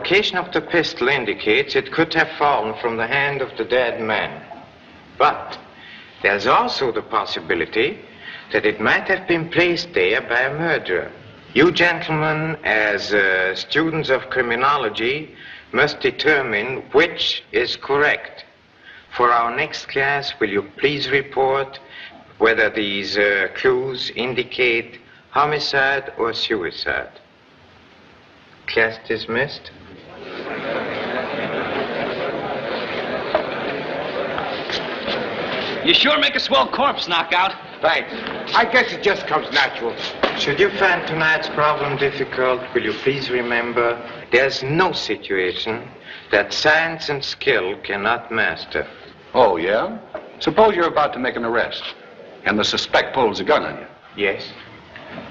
location of the pistol indicates it could have fallen from the hand of the dead man. But there's also the possibility that it might have been placed there by a murderer. You gentlemen, as students of criminology, must determine which is correct. For our next class, will you please report whether these clues indicate homicide or suicide? Class dismissed. You sure make a swell corpse knockout. Thanks. I guess it just comes natural. Should you find tonight's problem difficult, will you please remember there's no situation that science and skill cannot master. Oh, yeah? Suppose you're about to make an arrest, and the suspect pulls a gun on you. Yes.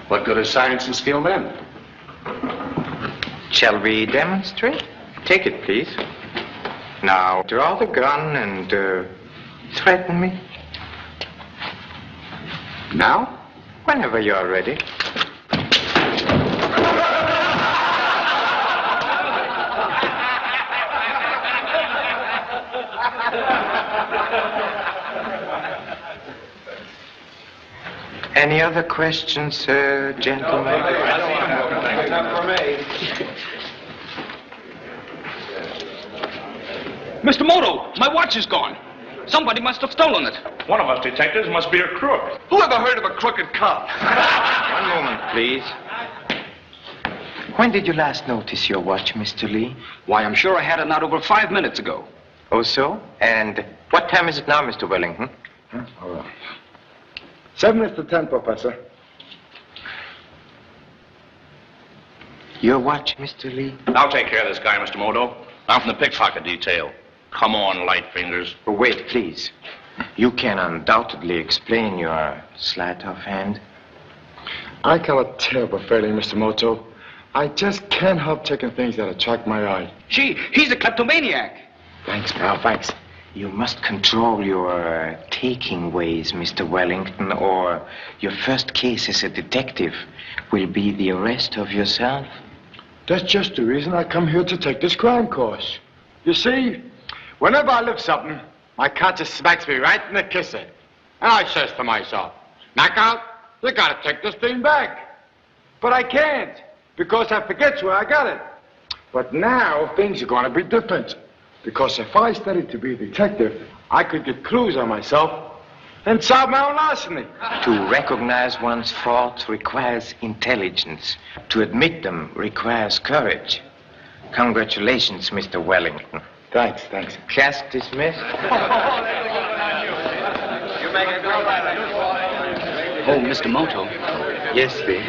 What good is science and skill then? Shall we demonstrate? Take it, please. Now, draw the gun and threaten me. Now? Whenever you're ready. Any other questions, gentlemen? Mr. Moto, my watch is gone. Somebody must have stolen it. One of us detectives must be a crook. Who ever heard of a crooked cop? One moment, please. When did you last notice your watch, Mr. Lee? Why, I'm sure I had it not over 5 minutes ago. Oh, so? And what time is it now, Mr. Wellington? All right. 7 is to 10, Professor. Your watch, Mr. Lee? I'll take care of this guy, Mr. Moto. I'm from the pickpocket detail. Come on, light fingers. Oh, wait, please. You can undoubtedly explain your sleight of hand. I cannot tell but fairly, Mr. Moto. I just can't help taking things that attract my eye. Gee, he's a kleptomaniac. Thanks, pal, thanks. You must control your taking ways, Mr. Wellington, or your first case as a detective will be the arrest of yourself. That's just the reason I come here to take this crime course. You see, whenever I lift something, my conscience smacks me right in the kisser. And I says to myself, knockout, you gotta take this thing back. But I can't, because I forget where I got it. But now, things are gonna be different. Because if I studied to be a detective, I could get clues on myself and solve my own larceny. To recognize one's faults requires intelligence. To admit them requires courage. Congratulations, Mr. Wellington. Thanks, thanks. Class dismissed. Oh, Mr. Moto. Yes, Lee.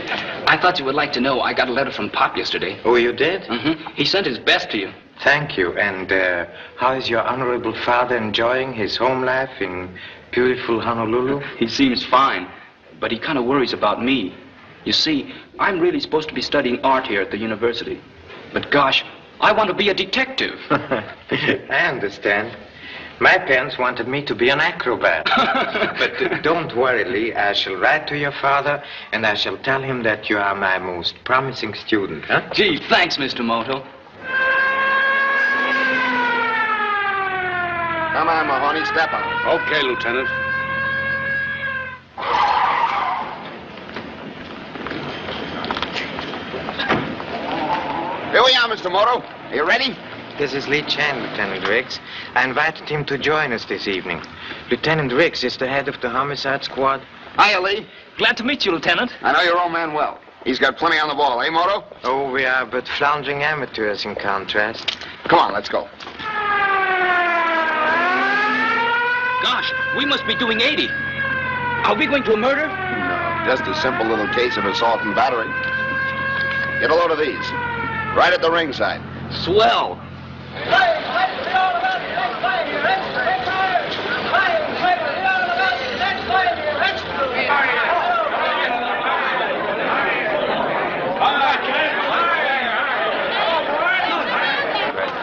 I thought you would like to know I got a letter from Pop yesterday. Oh, you did? Mm-hmm. He sent his best to you. Thank you. And how is your honorable father enjoying his home life in beautiful Honolulu? He seems fine, but he kind of worries about me. You see, I'm really supposed to be studying art here at the university. But gosh, I want to be a detective. I understand. My parents wanted me to be an acrobat. But don't worry, Lee. I shall write to your father, and I shall tell him that you are my most promising student, huh? Gee, thanks, Mr. Moto. Come on, Mahoney, step on. Okay, Lieutenant. Here we are, Mr. Moto. Are you ready? This is Lee Chan, Lieutenant Riggs. I invited him to join us this evening. Lieutenant Riggs is the head of the homicide squad. Hiya, Lee. Glad to meet you, Lieutenant. I know your old man well. He's got plenty on the ball, eh, Moto? Oh, we are but floundering amateurs in contrast. Come on, let's go. Gosh, we must be doing 80. Are we going to a murder? No, just a simple little case of assault and battery. Get a load of these. Right at the ringside. Swell.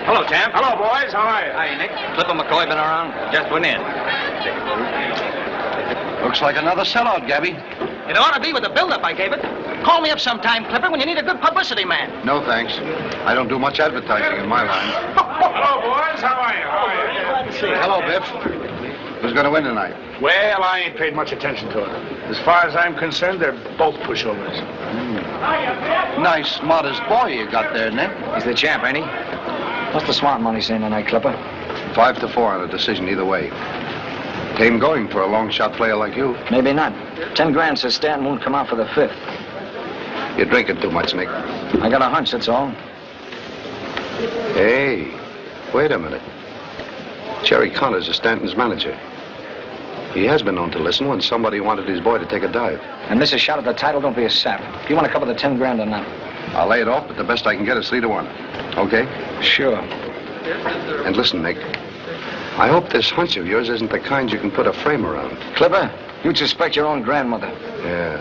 Hello, Champ. Hello, boys. How are you? Hi, Nick. Clipper McCoy been around? Just went in. Looks like another sellout, Gabby. It ought to be with the build-up I gave it. Call me up sometime, Clipper, when you need a good publicity man. No, thanks. I don't do much advertising in my line. Hello, boys. How are you? Hello, Biff. Who's going to win tonight? Well, I ain't paid much attention to it. As far as I'm concerned, they're both pushovers. Nice, modest boy you got there, Nick. He's the champ, ain't he? What's the smart money saying tonight, Clipper? 5-4 on a decision either way. Game going for a long shot player like you. Maybe not. 10 grand says Stanton won't come out for the 5th. You're drinking too much, Nick. I got a hunch, that's all. Hey, wait a minute. Jerry Connors is Stanton's manager. He has been known to listen when somebody wanted his boy to take a dive. And this is a shot at the title, don't be a sap. Do you want to cover the 10 grand or not? I'll lay it off, but the best I can get is 3-1. Okay? Sure. And listen, Nick. I hope this hunch of yours isn't the kind you can put a frame around. Clipper, you'd suspect your own grandmother. Yeah,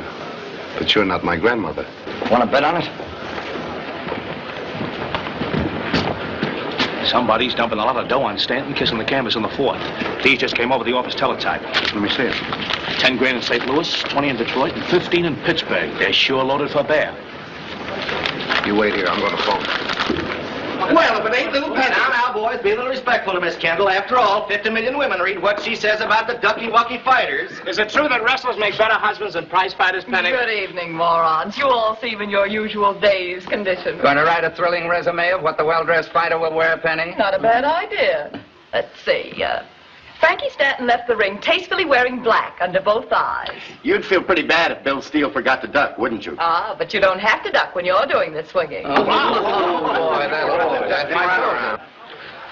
but you're not my grandmother. Want to bet on it? Somebody's dumping a lot of dough on Stanton, kissing the canvas in the 4th. These just came over the office teletype. Let me see it. 10 grand in St. Louis, 20 in Detroit, and 15 in Pittsburgh. They're sure loaded for bear. You wait here. I'm going to phone. Well, if it ain't little Penny. Now, boys, be a little respectful to Miss Kendall. After all, 50 million women read what she says about the ducky-wucky fighters. Is it true that wrestlers make better husbands than prize fighters, Penny? Good evening, morons. You all seem in your usual dazed condition. Going to write a thrilling resume of what the well-dressed fighter will wear, Penny? Not a bad idea. Let's see. Frankie Stanton left the ring tastefully wearing black under both eyes. You'd feel pretty bad if Bill Steele forgot to duck, wouldn't you? Ah, but you don't have to duck when you're doing the swinging. Oh, boy, that's my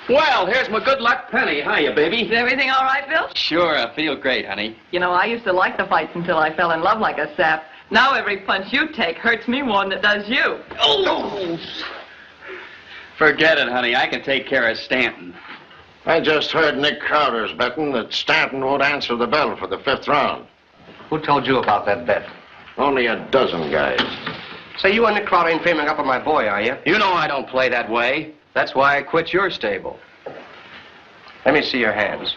Well, here's my good luck penny. Hiya, baby. Is everything all right, Bill? Sure, I feel great, honey. You know, I used to like the fights until I fell in love like a sap. Now every punch you take hurts me more than it does you. Oh! Forget it, honey. I can take care of Stanton. I just heard Nick Crowder's betting that Stanton won't answer the bell for the 5th round. Who told you about that bet? Only a dozen guys. So you and Nick Crowder ain't faming up on my boy, are you? You know I don't play that way. That's why I quit your stable. Let me see your hands.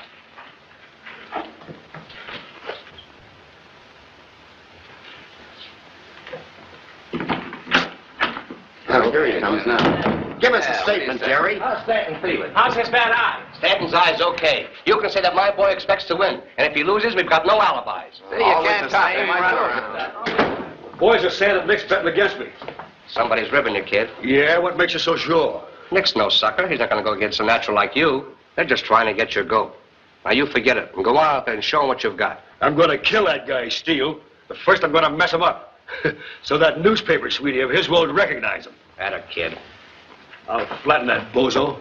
Here he comes now. Give us a statement, Jerry. How's Stanton feeling? How's his bad eye? Stanton's eye's okay. You can say that my boy expects to win. And if he loses, we've got no alibis. See, you can't talk him right. Boys are saying that Nick's betting against me. Somebody's ribbing you, kid. Yeah, what makes you so sure? Nick's no sucker. He's not going to go against a natural like you. They're just trying to get your goat. Now, you forget it and go out there and show him what you've got. I'm going to kill that guy, Steele. But first, I'm going to mess him up. So that newspaper sweetie of his won't recognize him. Atta kid. I'll flatten that bozo.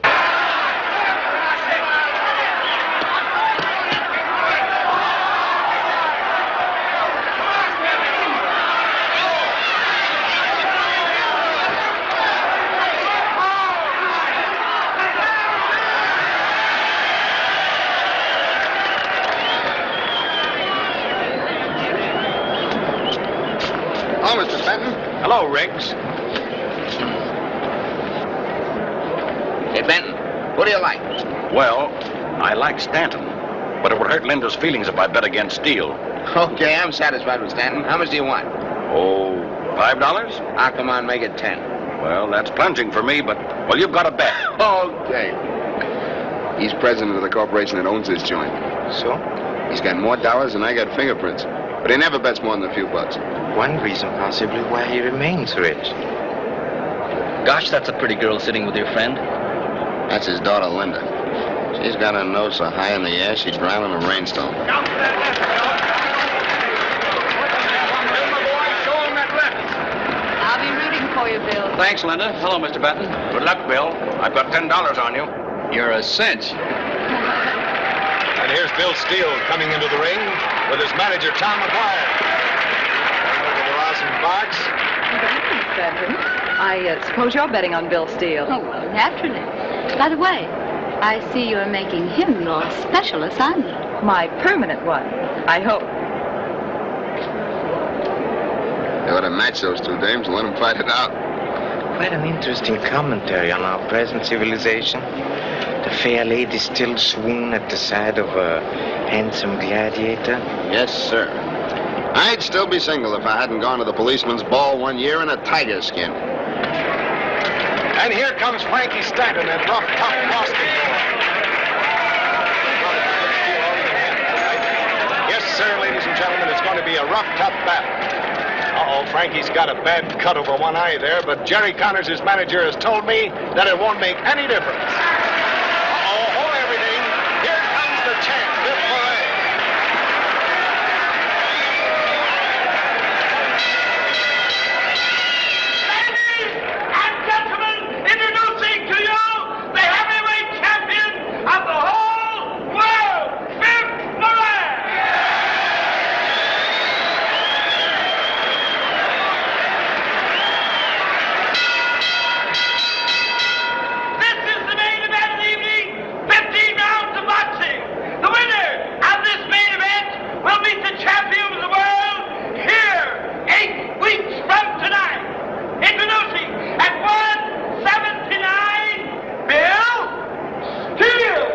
Hello, Mr. Stanton. Hello, Riggs. Hey, Benton, who do you like? Well, I like Stanton, but it would hurt Linda's feelings if I bet against Steele. Okay, I'm satisfied with Stanton. How much do you want? Oh, $5? Ah, come on, make it 10. Well, that's plunging for me, but, well, you've got to bet. Okay. He's president of the corporation that owns this joint. So? He's got more dollars than I got fingerprints. But he never bets more than a few bucks. One reason possibly why he remains rich. Gosh, that's a pretty girl sitting with your friend. That's his daughter, Linda. She's got her nose so high in the air, she'd drown in a rainstorm. I'll be rooting for you, Bill. Thanks, Linda. Hello, Mr. Benton. Good luck, Bill. I've got $10 on you. You're a cinch. And here's Bill Steele coming into the ring with his manager, Tom McGuire. Over the rosin box. I suppose you're betting on Bill Steele. Oh, well, naturally. By the way, I see you're making him your special assignment. My permanent one, I hope. They ought to match those two dames and let them fight it out. Quite an interesting commentary on our present civilization. The fair lady still swoon at the side of a handsome gladiator. Yes, sir. I'd still be single if I hadn't gone to the policeman's ball one year in a tiger skin. And here comes Frankie Stanton, that rough, tough Boston boy. Yes, sir, ladies and gentlemen, it's going to be a rough, tough battle. Uh-oh, Frankie's got a bad cut over one eye there, but Jerry Connors, his manager, has told me that it won't make any difference. Uh-oh, hold everything. Here comes the champ, Bill Lorre. Ladies and gentlemen, introducing to you the heavyweight champion of the whole world, Bill Lorre. This is the main event of the evening, 15 rounds of boxing. The winner of this main event will meet the champion of the world here 8 weeks from tonight. Introducing at 179, Bill Steele.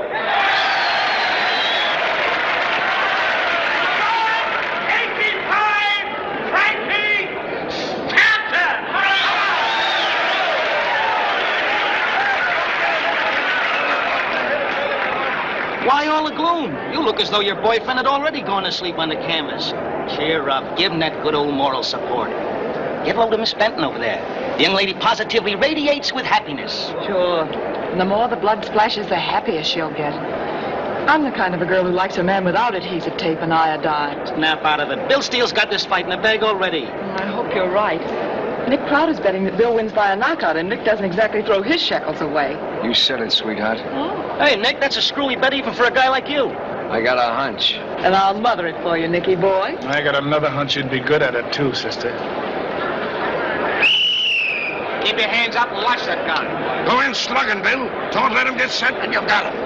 185, Frankie Stanton. Why all the gloom? You look as though your boyfriend had already gone to sleep on the canvas. Cheer up. Give him that good old moral support. Get hold of Miss Benton over there. The young lady positively radiates with happiness. Sure. And the more the blood splashes, the happier she'll get. I'm the kind of a girl who likes a man without adhesive tape and iodine. Snap out of it. Bill Steele's got this fight in the bag already. I hope you're right. Nick Crowder's betting that Bill wins by a knockout, and Nick doesn't exactly throw his shekels away. You said it, sweetheart. Hey, Nick, that's a screwy bet even for a guy like you. I got a hunch. And I'll mother it for you, Nicky boy. I got another hunch you'd be good at it, too, sister. Keep your hands up and watch that gun. Go in slugging, Bill. Don't let him get set, and you've got him.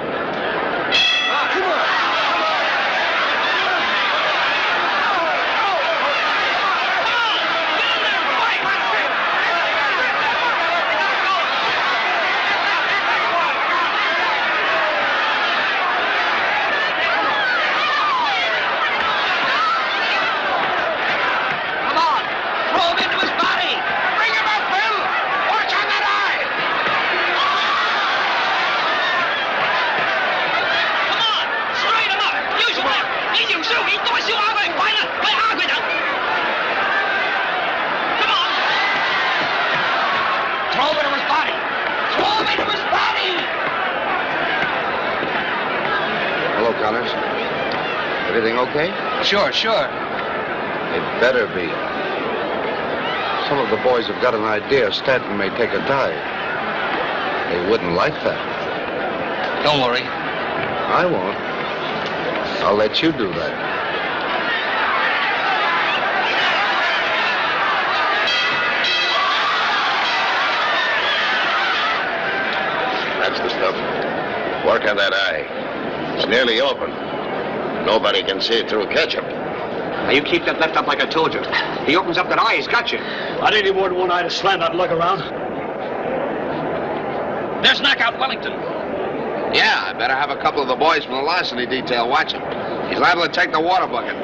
Come on. Hello, Connors. Everything okay? Sure. It better be. Some of the boys have got an idea Stanton may take a dive. They wouldn't like that. Don't worry. I won't. I'll let you do that. That's the stuff. Work on that eye. It's nearly open. Nobody can see it through ketchup. Now, you keep that left up like I told you. He opens up that eye, he's got you. I need more than one eye to slam that lug around. There's Knockout Wellington. Yeah, I better have a couple of the boys from the larceny detail watch him. He's liable to take the water bucket.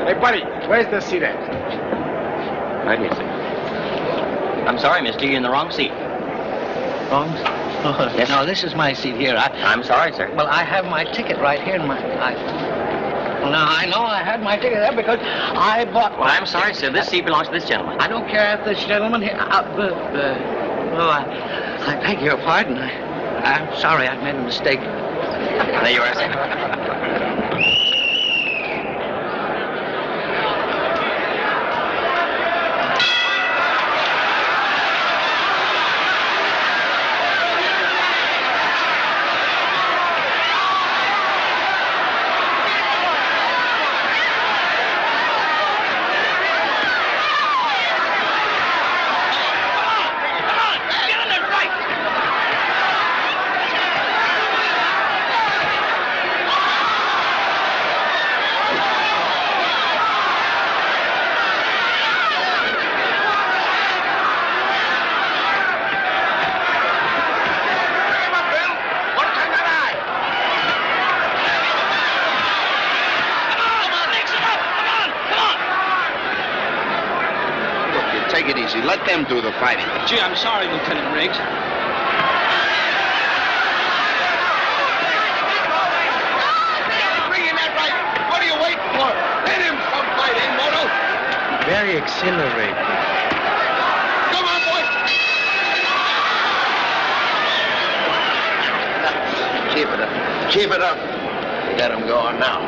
Hey, buddy, where's the seat at? Right here, sir. I'm sorry, mister, you're in the wrong seat. Wrong? Oh, Yes. No, this is my seat here. I'm sorry, sir. Well, I have my ticket right here in my... Well, now, I know I had my ticket there because I bought... Well, I'm sorry, sir. This seat belongs to this gentleman. I don't care if this gentleman here... I beg your pardon. I'm sorry, I made a mistake. There you are, sir. easy. Let them do the fighting. Gee, I'm sorry, Lieutenant Riggs. Bring in that rifle. What are you waiting for? Let him some fight, eh, Moto? Very exhilarating. Come on, boys. Keep it up. Keep it up. We got him going now.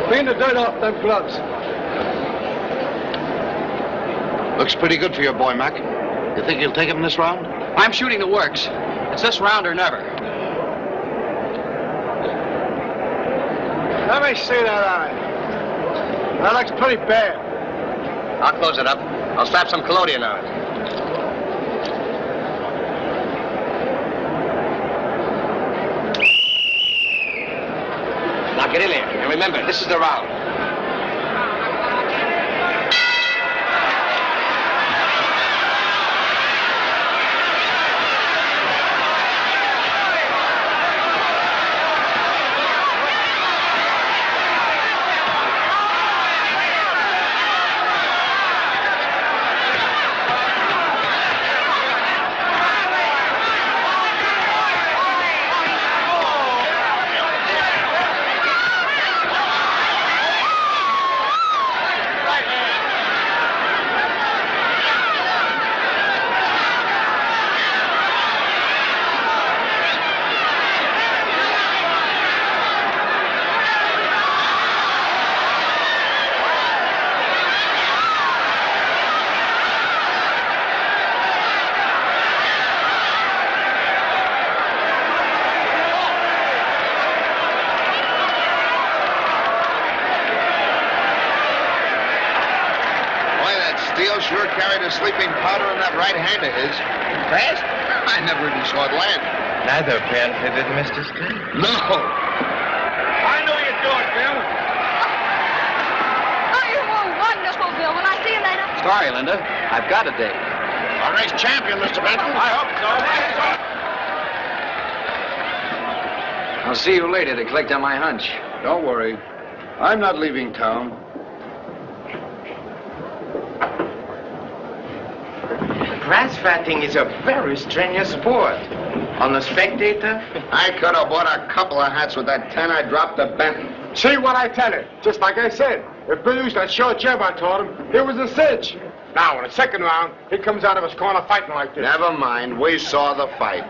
Clean the dirt off them gloves. Looks pretty good for your boy, Mac. You think you'll take him this round? I'm shooting the works. It's this round or never. Let me see that eye. That looks pretty bad. I'll close it up. I'll slap some collodion on it. Now get in there. And remember, this is the round. Sure carried a sleeping powder in that right hand of his. Fast? I never even saw it land. Neither apparently did Mr. Steele. No. I know you do it, Bill. Oh, you were wonderful, Bill. Will I see you later? Sorry, Linda. I've got a date. Our race champion, Mr. Benton. I hope so. I'll see you later to collect on my hunch. Don't worry. I'm not leaving town. Prize fighting is a very strenuous sport. On a spectator, I could have bought a couple of hats with that 10 I dropped to Benton. See what I tell you? Just like I said. If Bill used that short jab I taught him, it was a cinch. Now, in the second round, he comes out of his corner fighting like this. Never mind. We saw the fight.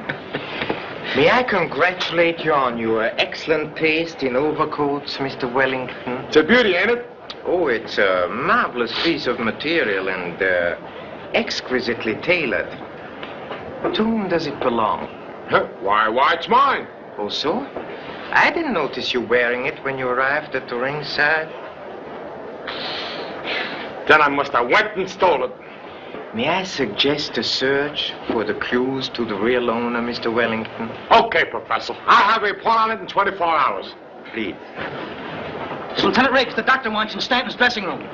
may I congratulate you on your excellent taste in overcoats, Mr. Wellington? It's a beauty, ain't it? Oh, it's a marvelous piece of material and exquisitely tailored. To whom does it belong? Huh? Why, it's mine. Oh, so? I didn't notice you wearing it when you arrived at the ringside. Then I must have went and stole it. May I suggest a search for the clues to the real owner, Mr. Wellington? Okay, Professor. I'll have a report on it in 24 hours. Please. Lieutenant Riggs, the doctor wants you in Stanton's dressing room.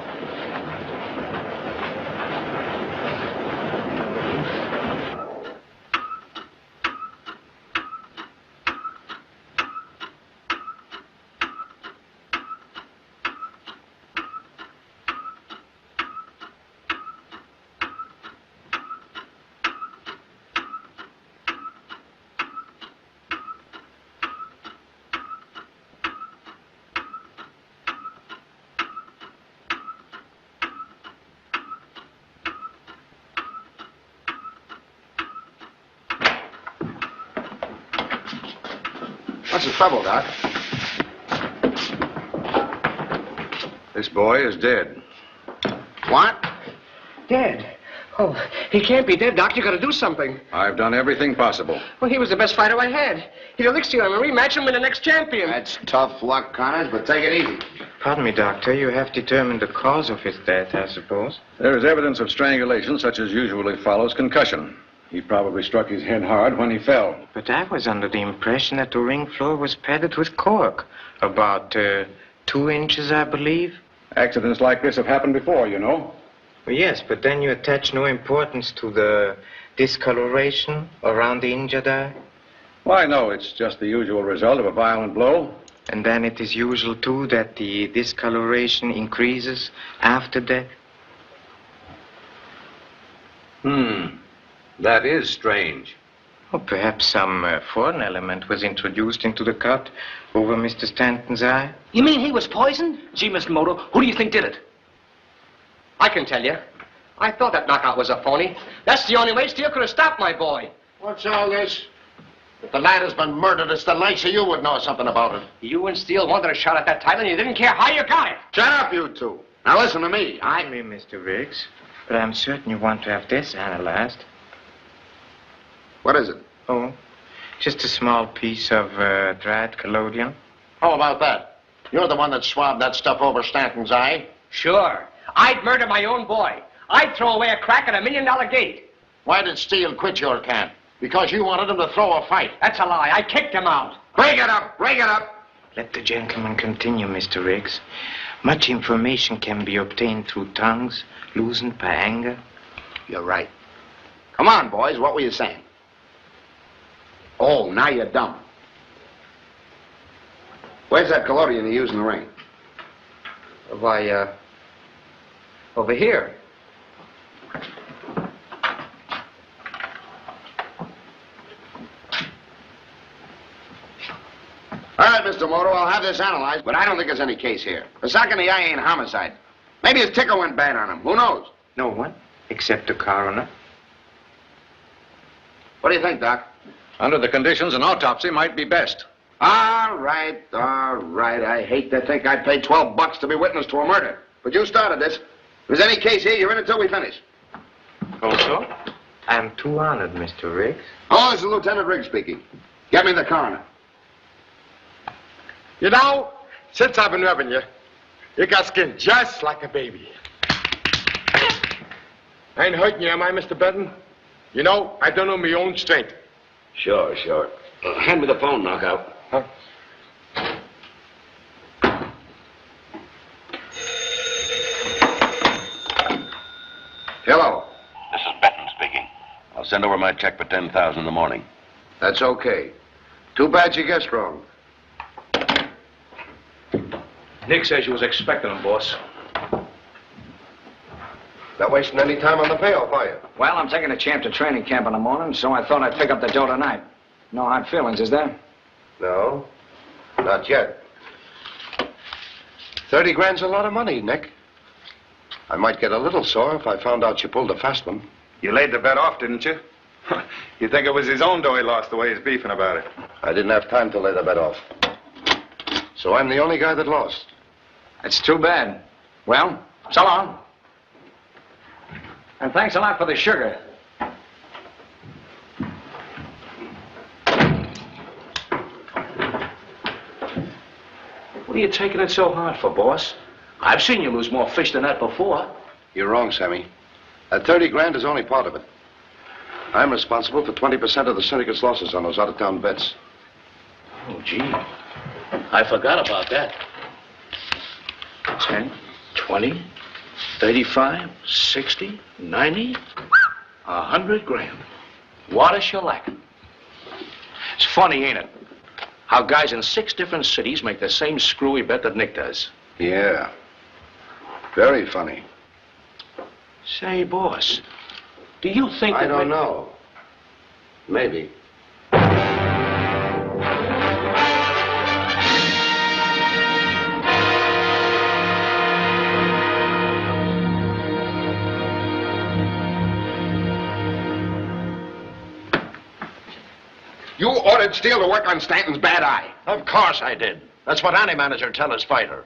What's the trouble, Doc? This boy is dead. What? Dead? Oh, he can't be dead, Doc. You gotta do something. I've done everything possible. Well, he was the best fighter I had. He'd elixir him and rematch him with the next champion. That's tough luck, Connors, but take it easy. Pardon me, Doctor. You have determined the cause of his death, I suppose. There is evidence of strangulation, such as usually follows concussion. He probably struck his head hard when he fell. But I was under the impression that the ring floor was padded with cork. About 2 inches, I believe. Accidents like this have happened before, you know. Well, yes, but then you attach no importance to the discoloration around the injured eye. Why, no, it's just the usual result of a violent blow. And then it is usual, too, that the discoloration increases after death. That is strange. Or perhaps some foreign element was introduced into the cut over Mr. Stanton's eye. You mean he was poisoned? Gee, Mr. Moto, who do you think did it? I can tell you. I thought that knockout was a phony. That's the only way Steele could have stopped my boy. What's all this? If the lad has been murdered, it's the likes of you would know something about it. You and Steele wanted a shot at that title, and you didn't care how you got it. Shut up, you two. Now listen to me. Me, Mr. Riggs, but I'm certain you want to have this analyzed. What is it? Oh, just a small piece of dried collodion. How about that? You're the one that swabbed that stuff over Stanton's eye. Sure. I'd murder my own boy. I'd throw away a crack at $1 million gate. Why did Steele quit your camp? Because you wanted him to throw a fight. That's a lie. I kicked him out. Break it up! Break it up! Let the gentleman continue, Mr. Riggs. Much information can be obtained through tongues loosened by anger. You're right. Come on, boys. What were you saying? Oh, now you're dumb. Where's that collodion you use in the ring? Why, over here. All right, Mr. Moto, I'll have this analyzed, but I don't think there's any case here. The sock in the eye ain't homicide. Maybe his ticker went bad on him. Who knows? No one, except the coroner. What do you think, Doc? Under the conditions, an autopsy might be best. All right. I hate to think I paid $12 to be witness to a murder. But you started this. If there's any case here, you're in until we finish. Also, I'm too honored, Mr. Riggs. Oh, this is Lieutenant Riggs speaking. Get me the coroner. You know, since I've been rubbing you, you got skin just like a baby. I ain't hurting you, am I, Mr. Benton? You know, I don't know my own strength. Sure. Hand me the phone, Knockout. Huh? Hello. This is Benton speaking. I'll send over my check for $10,000 in the morning. That's okay. Too bad you guessed wrong. Nick says you was expecting him, boss. Not wasting any time on the payoff, are you? Well, I'm taking a champ to training camp in the morning, so I thought I'd pick up the dough tonight. No hard feelings, is there? No, not yet. 30 grand's a lot of money, Nick. I might get a little sore if I found out you pulled a fast one. You laid the bet off, didn't you? You think it was his own dough he lost the way he's beefing about it? I didn't have time to lay the bet off. So I'm the only guy that lost. It's too bad. Well, so long. And thanks a lot for the sugar. What are you taking it so hard for, boss? I've seen you lose more fish than that before. You're wrong, Sammy. That 30 grand is only part of it. I'm responsible for 20% of the syndicate's losses on those out-of-town bets. Oh, gee. I forgot about that. 10, 20, 35, 60, 90, 100 grand. What a shellacking. It's funny, ain't it? How guys in 6 different cities make the same screwy bet that Nick does. Yeah. Very funny. Say, boss, do you think I don't know. Maybe. You ordered Steele to work on Stanton's bad eye. Of course I did. That's what any manager tell his fighter.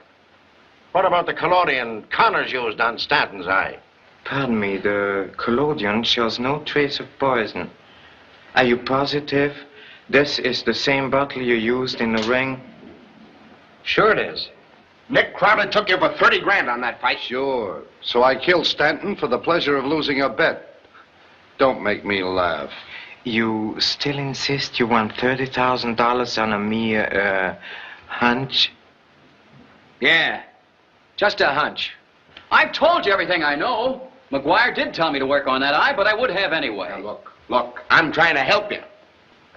What about the collodion Connors used on Stanton's eye? Pardon me, the collodion shows no trace of poison. Are you positive this is the same bottle you used in the ring? Sure it is. Nick Crowder took you for 30 grand on that fight. Sure. So I killed Stanton for the pleasure of losing a bet. Don't make me laugh. You still insist you won $30,000 on a mere, hunch? Yeah, just a hunch. I've told you everything I know. McGuire did tell me to work on that eye, but I would have anyway. Now, look, I'm trying to help you.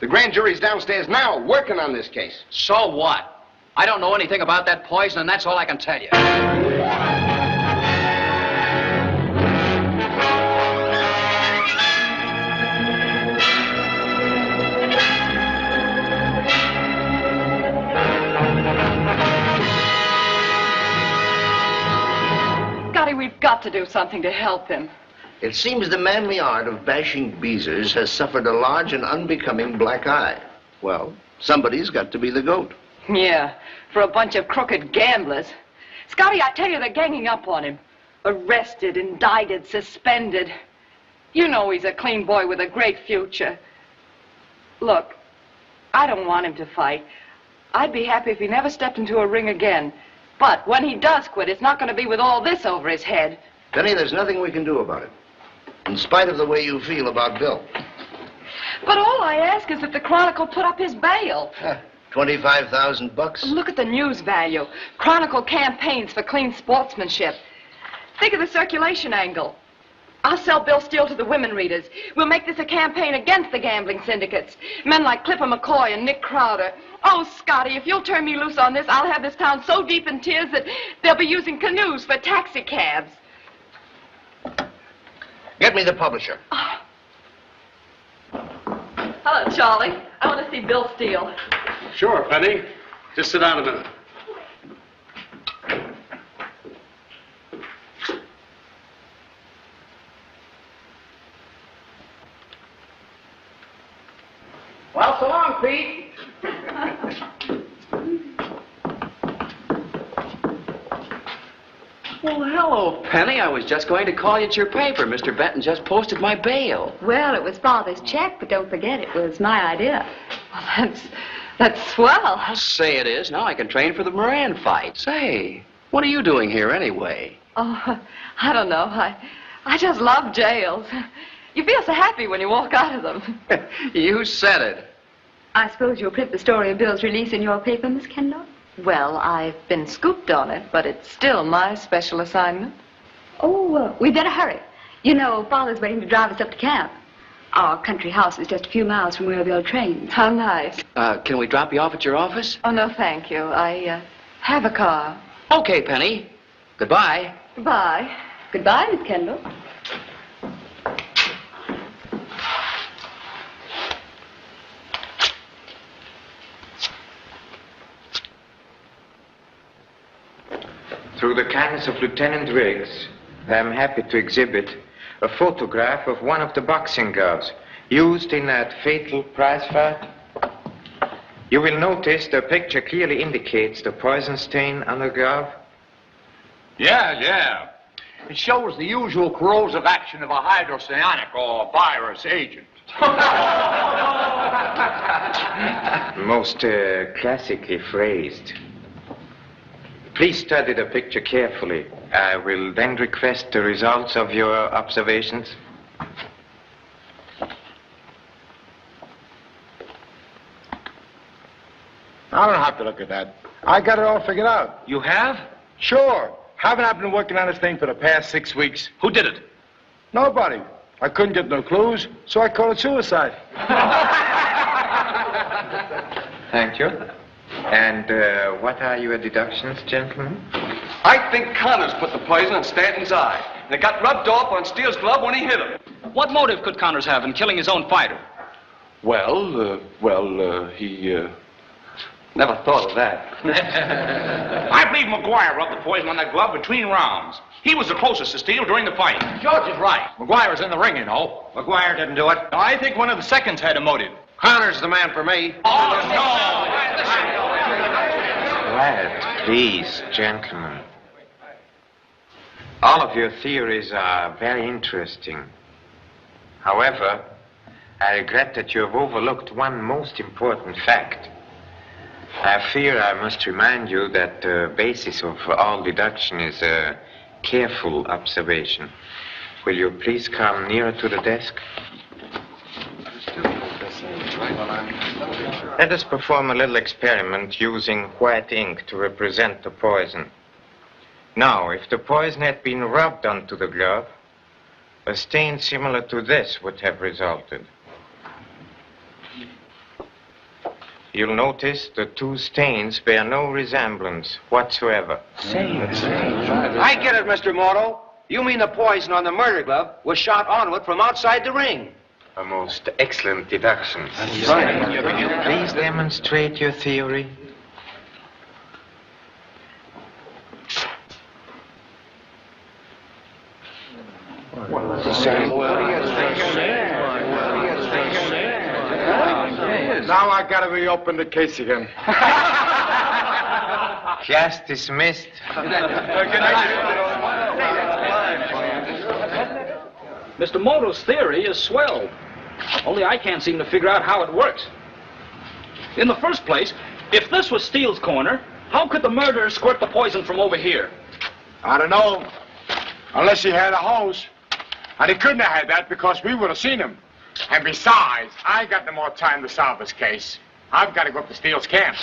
The grand jury's downstairs now working on this case. So what? I don't know anything about that poison, and that's all I can tell you. We've got to do something to help him. It seems the manly art of bashing beezers has suffered a large and unbecoming black eye. Well, somebody's got to be the goat. Yeah, for a bunch of crooked gamblers. Scotty, I tell you, they're ganging up on him. Arrested, indicted, suspended. You know he's a clean boy with a great future. Look, I don't want him to fight. I'd be happy if he never stepped into a ring again. But when he does quit, it's not going to be with all this over his head. Penny, there's nothing we can do about it. In spite of the way you feel about Bill. But all I ask is that the Chronicle put up his bail. $25,000. Look at the news value. Chronicle campaigns for clean sportsmanship. Think of the circulation angle. I'll sell Bill Steele to the women readers. We'll make this a campaign against the gambling syndicates. Men like Clipper McCoy and Nick Crowder. Oh, Scotty, if you'll turn me loose on this, I'll have this town so deep in tears that they'll be using canoes for taxi cabs. Get me the publisher. Oh. Hello, Charlie. I want to see Bill Steele. Sure, Penny. Just sit down a minute. Well, so long, Pete. Well, hello, Penny. I was just going to call you at your paper. Mr. Benton just posted my bail. Well, it was Father's check, but don't forget it was my idea. Well, that's swell. I'll say it is. Now I can train for the Moran fight. Say, what are you doing here anyway? Oh, I don't know. I just love jails. You feel so happy when you walk out of them. You said it. I suppose you'll print the story of Bill's release in your paper, Miss Kendall? Well, I've been scooped on it, but it's still my special assignment. Oh, we better hurry. You know, Father's waiting to drive us up to camp. Our country house is just a few miles from where we'll train. How nice. Can we drop you off at your office? Oh, no, thank you. I have a car. Okay, Penny. Goodbye. Goodbye. Goodbye, Miss Kendall. Through the kindness of Lieutenant Riggs, I am happy to exhibit a photograph of one of the boxing gloves used in that fatal prize fight. You will notice the picture clearly indicates the poison stain on the glove. Yeah. It shows the usual corrosive action of a hydrocyanic or virus agent. Most classically phrased. Please study the picture carefully. I will then request the results of your observations. I don't have to look at that. I got it all figured out. You have? Sure. Haven't I been working on this thing for the past 6 weeks? Who did it? Nobody. I couldn't get no clues, so I called it suicide. Thank you. And what are your deductions, gentlemen? I think Connors put the poison in Stanton's eye, and it got rubbed off on Steele's glove when he hit him. What motive could Connors have in killing his own fighter? He never thought of that. I believe McGuire rubbed the poison on that glove between rounds. He was the closest to Steele during the fight. George is right. McGuire was in the ring, you know. McGuire didn't do it. I think one of the seconds had a motive. Connor's the man for me. Quiet, please, gentlemen. All of your theories are very interesting. However, I regret that you have overlooked one most important fact. I fear I must remind you that the basis of all deduction is a careful observation. Will you please come nearer to the desk? Let us perform a little experiment using white ink to represent the poison. Now, if the poison had been rubbed onto the glove, a stain similar to this would have resulted. You'll notice the two stains bear no resemblance whatsoever. I get it, Mr. Moto. You mean the poison on the murder glove was shot onto it from outside the ring. A most excellent deduction. Right. Please demonstrate your theory. Now I gotta reopen the case again. Just dismissed. Mr. Moto's theory is swell. Only I can't seem to figure out how it works. In the first place, if this was Steele's corner, how could the murderer squirt the poison from over here? I don't know. Unless he had a hose. And he couldn't have had that because we would have seen him. And besides, I got no more time to solve this case. I've got to go up to Steele's camp.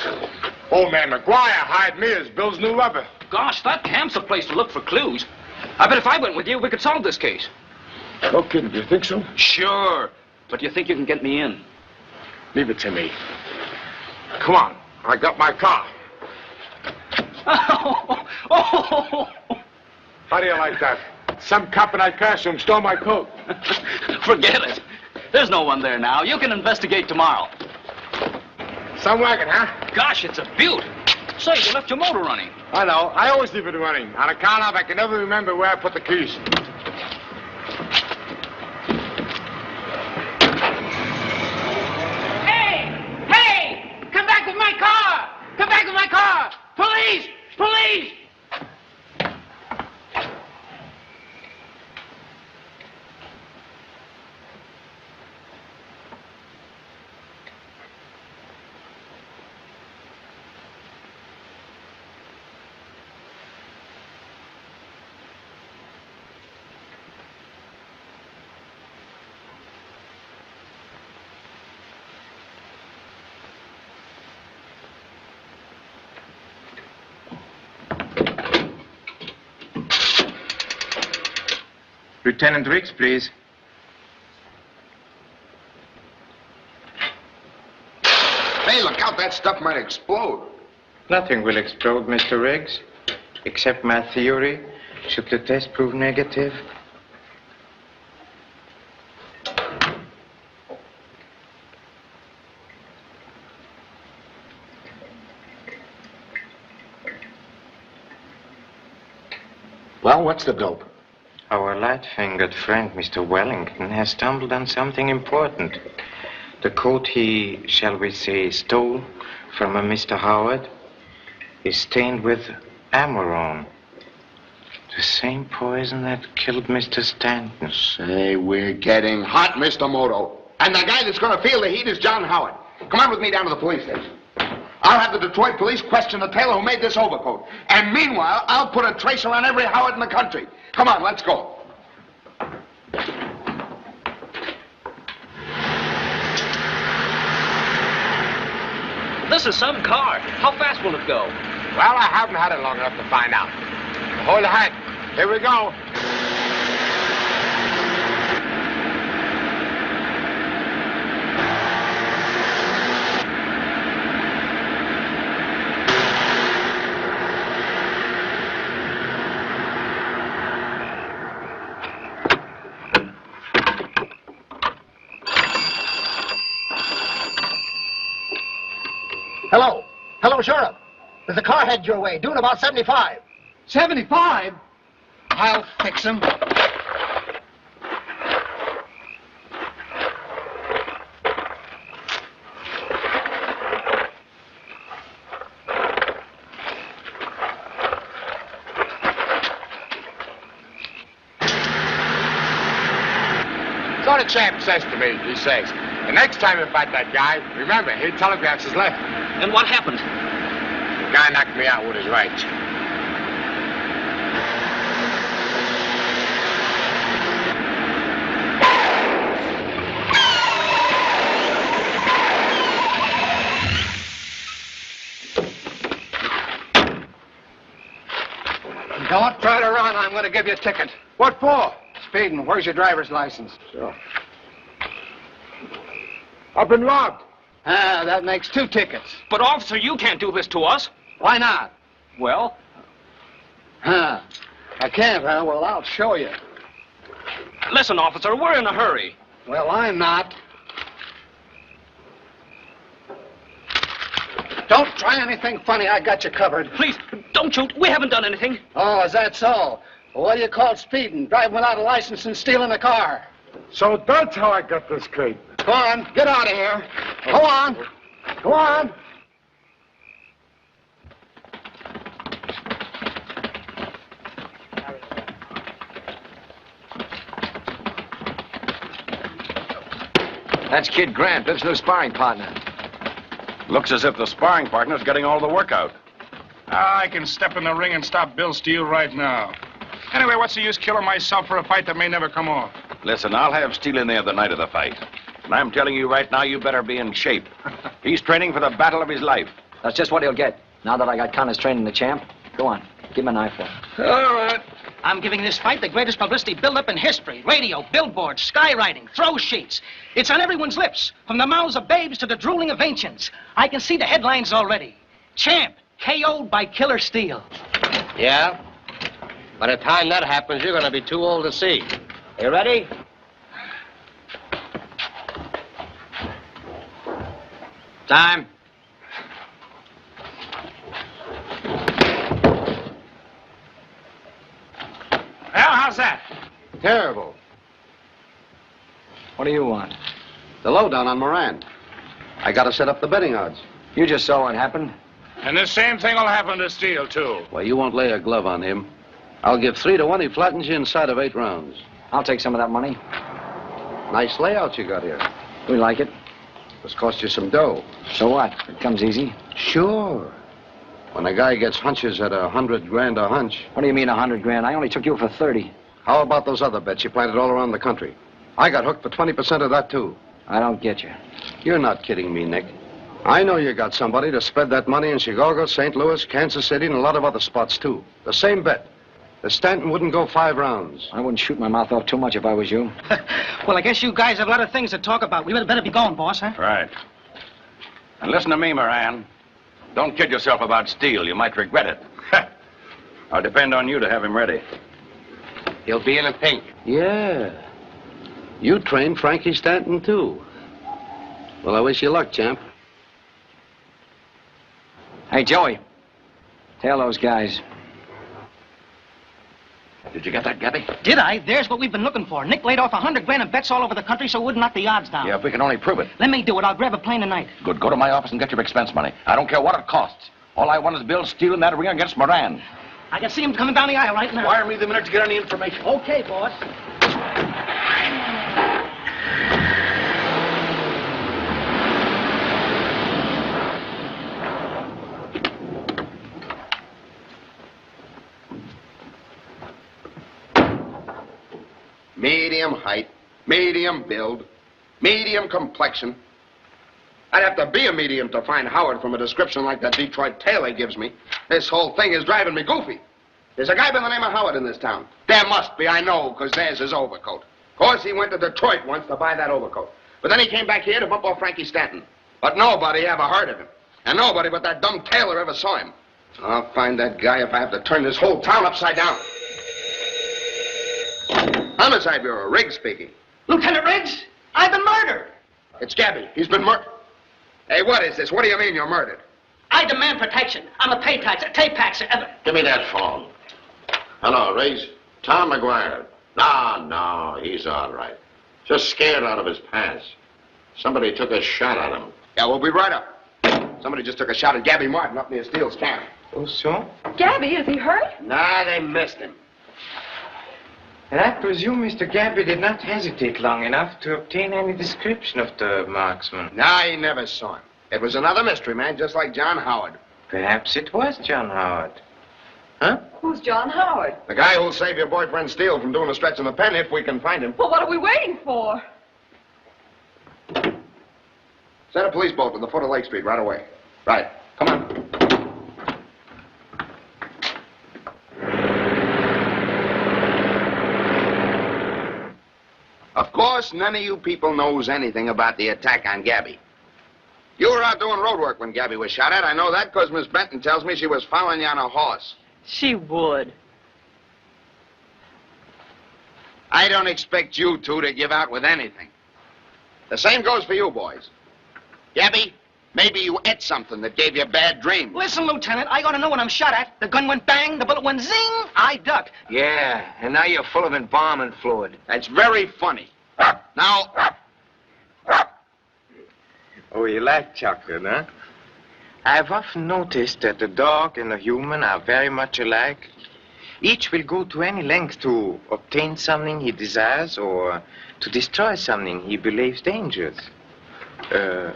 Old man McGuire hired me as Bill's new lover. Gosh, that camp's a place to look for clues. I bet if I went with you, we could solve this case. No kidding, do you think so? Sure. But you think you can get me in? Leave it to me. Come on, I got my car. How do you like that? Some cop in that costume stole my coat. Forget it. There's no one there now. You can investigate tomorrow. Some wagon, huh? Gosh, it's a beaut. Say, you left your motor running. I know. I always leave it running. On account of I can never remember where I put the keys. Hey! Come back with my car! Come back with my car! Police! Police! Lieutenant Riggs, please. Hey, look out, that stuff might explode. Nothing will explode, Mr. Riggs, except my theory. Should the test prove negative? Well, what's the dope? Our light-fingered friend, Mr. Wellington, has stumbled on something important. The coat he, shall we say, stole from a Mr. Howard is stained with Amarone. The same poison that killed Mr. Stanton. Say, we're getting hot, Mr. Moto. And the guy that's gonna feel the heat is John Howard. Come on with me down to the police station. I'll have the Detroit police question the tailor who made this overcoat. And meanwhile, I'll put a tracer on every Howard in the country. Come on, let's go. This is some car. How fast will it go? Well, I haven't had it long enough to find out. Hold the hat. Here we go. Hello. Hello, Sheriff. There's a car headed your way, doing about 75. 75? I'll fix him. So the champ says to me, he says, the next time you fight that guy, remember, he telegraphs his left. And what happened? The guy knocked me out with his right. Don't try to run. I'm going to give you a ticket. What for? Speeding. Where's your driver's license? Sure. I've been robbed. Ah, that makes 2 tickets. But, officer, you can't do this to us. Why not? Well? Huh. I can't, huh? Well, I'll show you. Listen, officer, we're in a hurry. Well, I'm not. Don't try anything funny. I got you covered. Please, don't shoot. We haven't done anything. Oh, is that so? Well, what do you call speeding? Driving without a license and stealing a car. So that's how I got this crate. Go on, get out of here. Go on. Go on. That's Kid Grant, Bib's new sparring partner. Looks as if the sparring partner's getting all the work out. I can step in the ring and stop Bill Steele right now. Anyway, what's the use killing myself for a fight that may never come off? Listen, I'll have Steele in there the night of the fight. And I'm telling you right now, you better be in shape. He's training for the battle of his life. That's just what he'll get. Now that I got Connors training the champ. Go on, give him an eyeful. All right. I'm giving this fight the greatest publicity build-up in history. Radio, billboards, skywriting, throw sheets. It's on everyone's lips, from the mouths of babes to the drooling of ancients. I can see the headlines already. Champ, KO'd by Killer Steele. Yeah? By the time that happens, you're going to be too old to see. You ready? Time. Well, how's that? Terrible. What do you want? The lowdown on Moran. I got to set up the betting odds. You just saw what happened. And the same thing will happen to Steele, too. Well, you won't lay a glove on him. I'll give 3 to 1 he flattens you inside of 8 rounds. I'll take some of that money. Nice layout you got here. We like it. This cost you some dough. So what? It comes easy. Sure. When a guy gets hunches at 100 grand a hunch. What do you mean 100 grand? I only took you for 30. How about those other bets you planted all around the country? I got hooked for 20% of that, too. I don't get you. You're not kidding me, Nick. I know you got somebody to spread that money in Chicago, St. Louis, Kansas City, and a lot of other spots, too. The same bet. The Stanton wouldn't go 5 rounds. I wouldn't shoot my mouth off too much if I was you. Well, I guess you guys have a lot of things to talk about. We better be going, boss, huh? Right. And listen to me, Moran. Don't kid yourself about Steele. You might regret it. I'll depend on you to have him ready. He'll be in a pink. Yeah. You trained Frankie Stanton, too. Well, I wish you luck, champ. Hey, Joey. Tell those guys. Did you get that, Gabby? Did I? There's what we've been looking for. Nick laid off 100 grand in bets all over the country so it wouldn't knock the odds down. Yeah, if we can only prove it. Let me do it. I'll grab a plane tonight. Good. Go to my office and get your expense money. I don't care what it costs. All I want is Bill Steele in that ring against Moran. I can see him coming down the aisle right now. Wire me the minute to get any information. Okay, boss. Medium height, medium build, medium complexion. I'd have to be a medium to find Howard from a description like that Detroit tailor gives me. This whole thing is driving me goofy. There's a guy by the name of Howard in this town. There must be, I know, because there's his overcoat. Of course, he went to Detroit once to buy that overcoat. But then he came back here to bump off Frankie Stanton. But nobody ever heard of him. And nobody but that dumb tailor ever saw him. I'll find that guy if I have to turn this whole town upside down. Homicide Bureau, Riggs speaking. Lieutenant Riggs, I've been murdered. It's Gabby. He's been murdered. Hey, what is this? What do you mean you're murdered? I demand protection. I'm a pay tax. Give me that phone. Hello, Riggs. Tom McGuire. No, he's all right. Just scared out of his pants. Somebody took a shot at him. Yeah, we'll be right up. Somebody just took a shot at Gabby Martin up near Steele's camp. Oh, so? Gabby, is he hurt? Nah, they missed him. And I presume Mr. Gabby did not hesitate long enough to obtain any description of the marksman. Nah, he never saw him. It was another mystery man, just like John Howard. Perhaps it was John Howard. Huh? Who's John Howard? The guy who'll save your boyfriend Steele from doing a stretch in the pen if we can find him. Well, what are we waiting for? Send a police boat to the foot of Lake Street right away. Right. Come on. Of course, none of you people knows anything about the attack on Gabby. You were out doing road work when Gabby was shot at. I know that because Miss Benton tells me she was following you on a horse. She would. I don't expect you two to give out with anything. The same goes for you boys. Gabby, Maybe you ate something that gave you bad dreams. Listen, Lieutenant, I ought to know what I'm shot at. The gun went bang, the bullet went zing, I ducked. Yeah, and now you're full of embalming fluid. That's very funny. Now, Oh, you like chocolate, huh? I've often noticed that the dog and the human are very much alike. Each will go to any length to obtain something he desires or to destroy something he believes dangerous.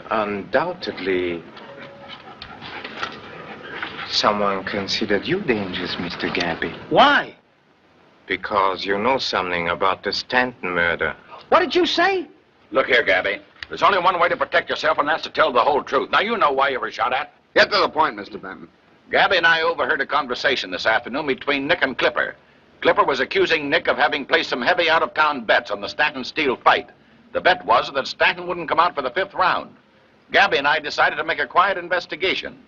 Undoubtedly, someone considered you dangerous, Mr. Gabby. Why? Because you know something about the Stanton murder. What did you say? Look here, Gabby. There's only one way to protect yourself, and that's to tell the whole truth. Now, you know why you were shot at. get to the point, Mr. Benton. Gabby and I overheard a conversation this afternoon between Nick and Clipper. Clipper was accusing Nick of having placed some heavy out-of-town bets on the Stanton-Steele fight. The bet was that Stanton wouldn't come out for the 5th round. Gabby and I decided to make a quiet investigation.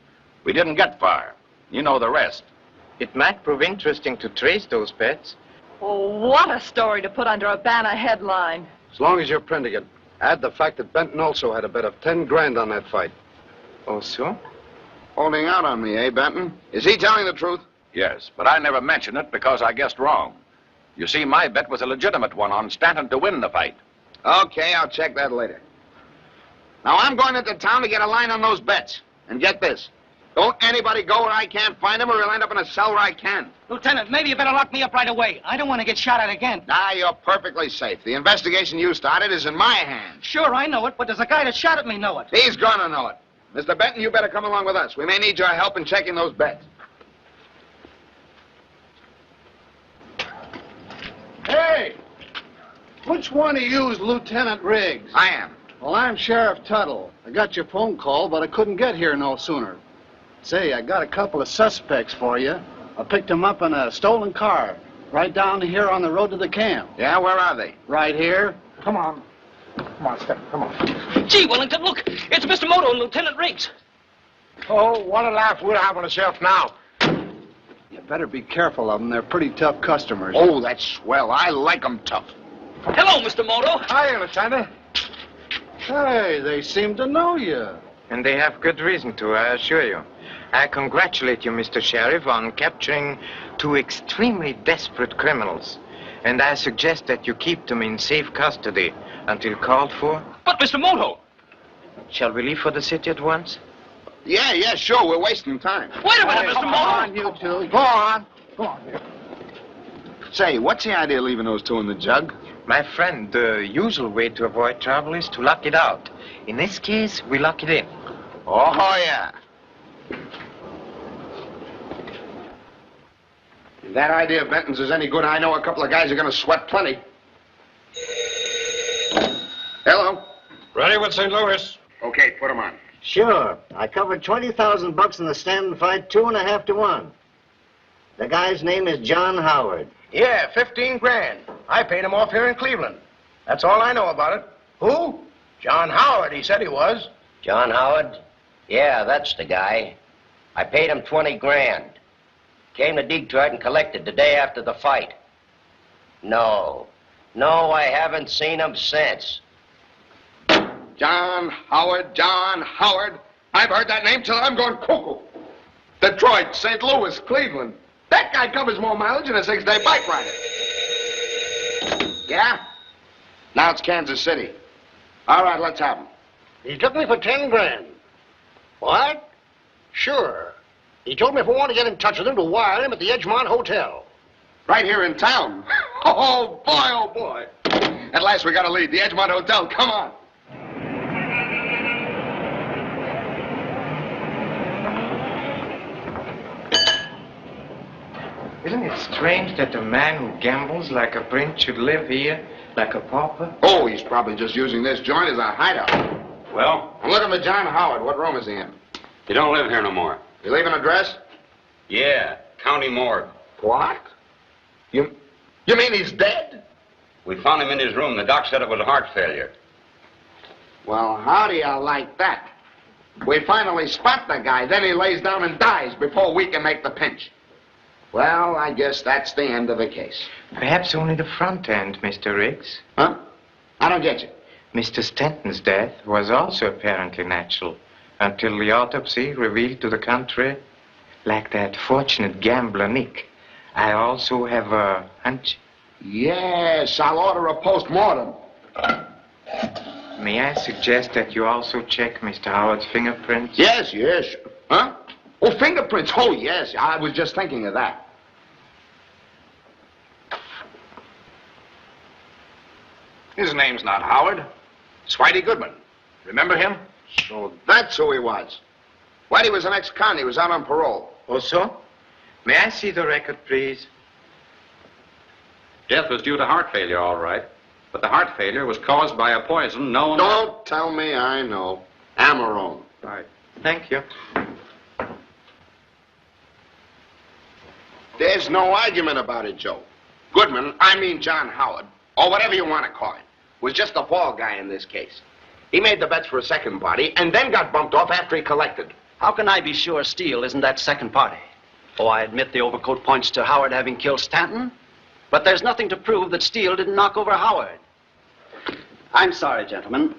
We didn't get far. You know the rest. It might prove interesting to trace those bets. Oh, what a story to put under a banner headline. As long as you're printing it, add the fact that Benton also had a bet of 10 grand on that fight. Oh, so? Holding out on me, eh, Benton? Is he telling the truth? Yes, but I never mentioned it because I guessed wrong. You see, my bet was a legitimate one on Stanton to win the fight. Okay, I'll check that later. Now, I'm going into town to get a line on those bets. And get this. Don't anybody go where I can't find him or he'll end up in a cell where I can. Lieutenant, maybe you better lock me up right away. I don't want to get shot at again. Nah, you're perfectly safe. The investigation you started is in my hands. Sure, I know it, but does the guy that shot at me know it? He's gonna know it. Mr. Benton, you better come along with us. We may need your help in checking those bets. Hey! Which one of you is Lieutenant Riggs? I am. Well, I'm Sheriff Tuttle. I got your phone call, but I couldn't get here no sooner. Say, I got a couple of suspects for you. I picked them up in a stolen car, right down here on the road to the camp. Yeah, where are they? Right here. Come on. Come on, Step. Come on. Gee, Wellington, look. It's Mr. Moto and Lieutenant Riggs. Oh, what a laugh we'll have on the shelf now. You better be careful of them. They're pretty tough customers. Oh, that's swell. I like them tough. Hello, Mr. Moto. Hi, Lieutenant. Hey, they seem to know you. And they have good reason to, I assure you. I congratulate you, Mr. Sheriff, on capturing 2 extremely desperate criminals. And I suggest that you keep them in safe custody until called for. But, Mr. Moto. Shall we leave for the city at once? Yeah, sure. We're wasting time. Wait a minute, Mr. Come Moto. on, you two. Go on. Go on. Say, what's the idea of leaving those 2 in the jug? My friend, the usual way to avoid trouble is to lock it out. In this case, we lock it in. Oh, yeah. If that idea of Benton's is any good, I know a couple of guys are going to sweat plenty. Hello. Ready with St. Louis. Okay, put them on. Sure. I covered $20,000 in the Stanton fight, 2.5 to 1. The guy's name is John Howard. Yeah, 15 grand. I paid him off here in Cleveland. That's all I know about it. Who? John Howard, he said he was. John Howard? Yeah, that's the guy. I paid him 20 grand. Came to Detroit and collected the day after the fight. No, I haven't seen him since. John Howard. I've heard that name till I'm going cuckoo. Detroit, St. Louis, Cleveland. That guy covers more mileage than a 6-day bike rider. Yeah? Now it's Kansas City. All right, let's have him. He took me for 10 grand. What? Sure. He told me if I want to get in touch with him to wire him at the Edgemont Hotel. Right here in town. Oh, boy. At last we got a lead. The Edgemont Hotel. Come on. Isn't it strange that a man who gambles like a prince should live here like a pauper? Oh, he's probably just using this joint as a hideout. Well? I'm looking for John Howard. What room is he in? He don't live here no more. You leave an address? Yeah, county morgue. What? You mean he's dead? We found him in his room. The doc said it was a heart failure. Well, how do you like that? We finally spot the guy, then he lays down and dies before we can make the pinch. Well, I guess that's the end of the case. Perhaps only the front end, Mr. Riggs. Huh? I don't get you. Mr. Stanton's death was also apparently natural. until the autopsy revealed to the contrary, like that fortunate gambler Nick, I also have a hunch. Yes, I'll order a post-mortem. May I suggest that you also check Mr. Howard's fingerprints? Yes, yes. Huh? Oh, fingerprints. Oh, yes. I was just thinking of that. His name's not Howard. It's Whitey Goodman. Remember him? So that's who he was. Whitey was an ex-con. He was out on parole. Oh, so? May I see the record, please? Death was due to heart failure, all right. But the heart failure was caused by a poison known... Don't tell me I know. Amarone. Right. Thank you. There's no argument about it, Joe. Goodman, I mean John Howard, or whatever you want to call it, was just the fall guy in this case. He made the bets for a second party and then got bumped off after he collected. How can I be sure Steele isn't that second party? Oh, I admit the overcoat points to Howard having killed Stanton, but there's nothing to prove that Steele didn't knock over Howard. I'm sorry, gentlemen.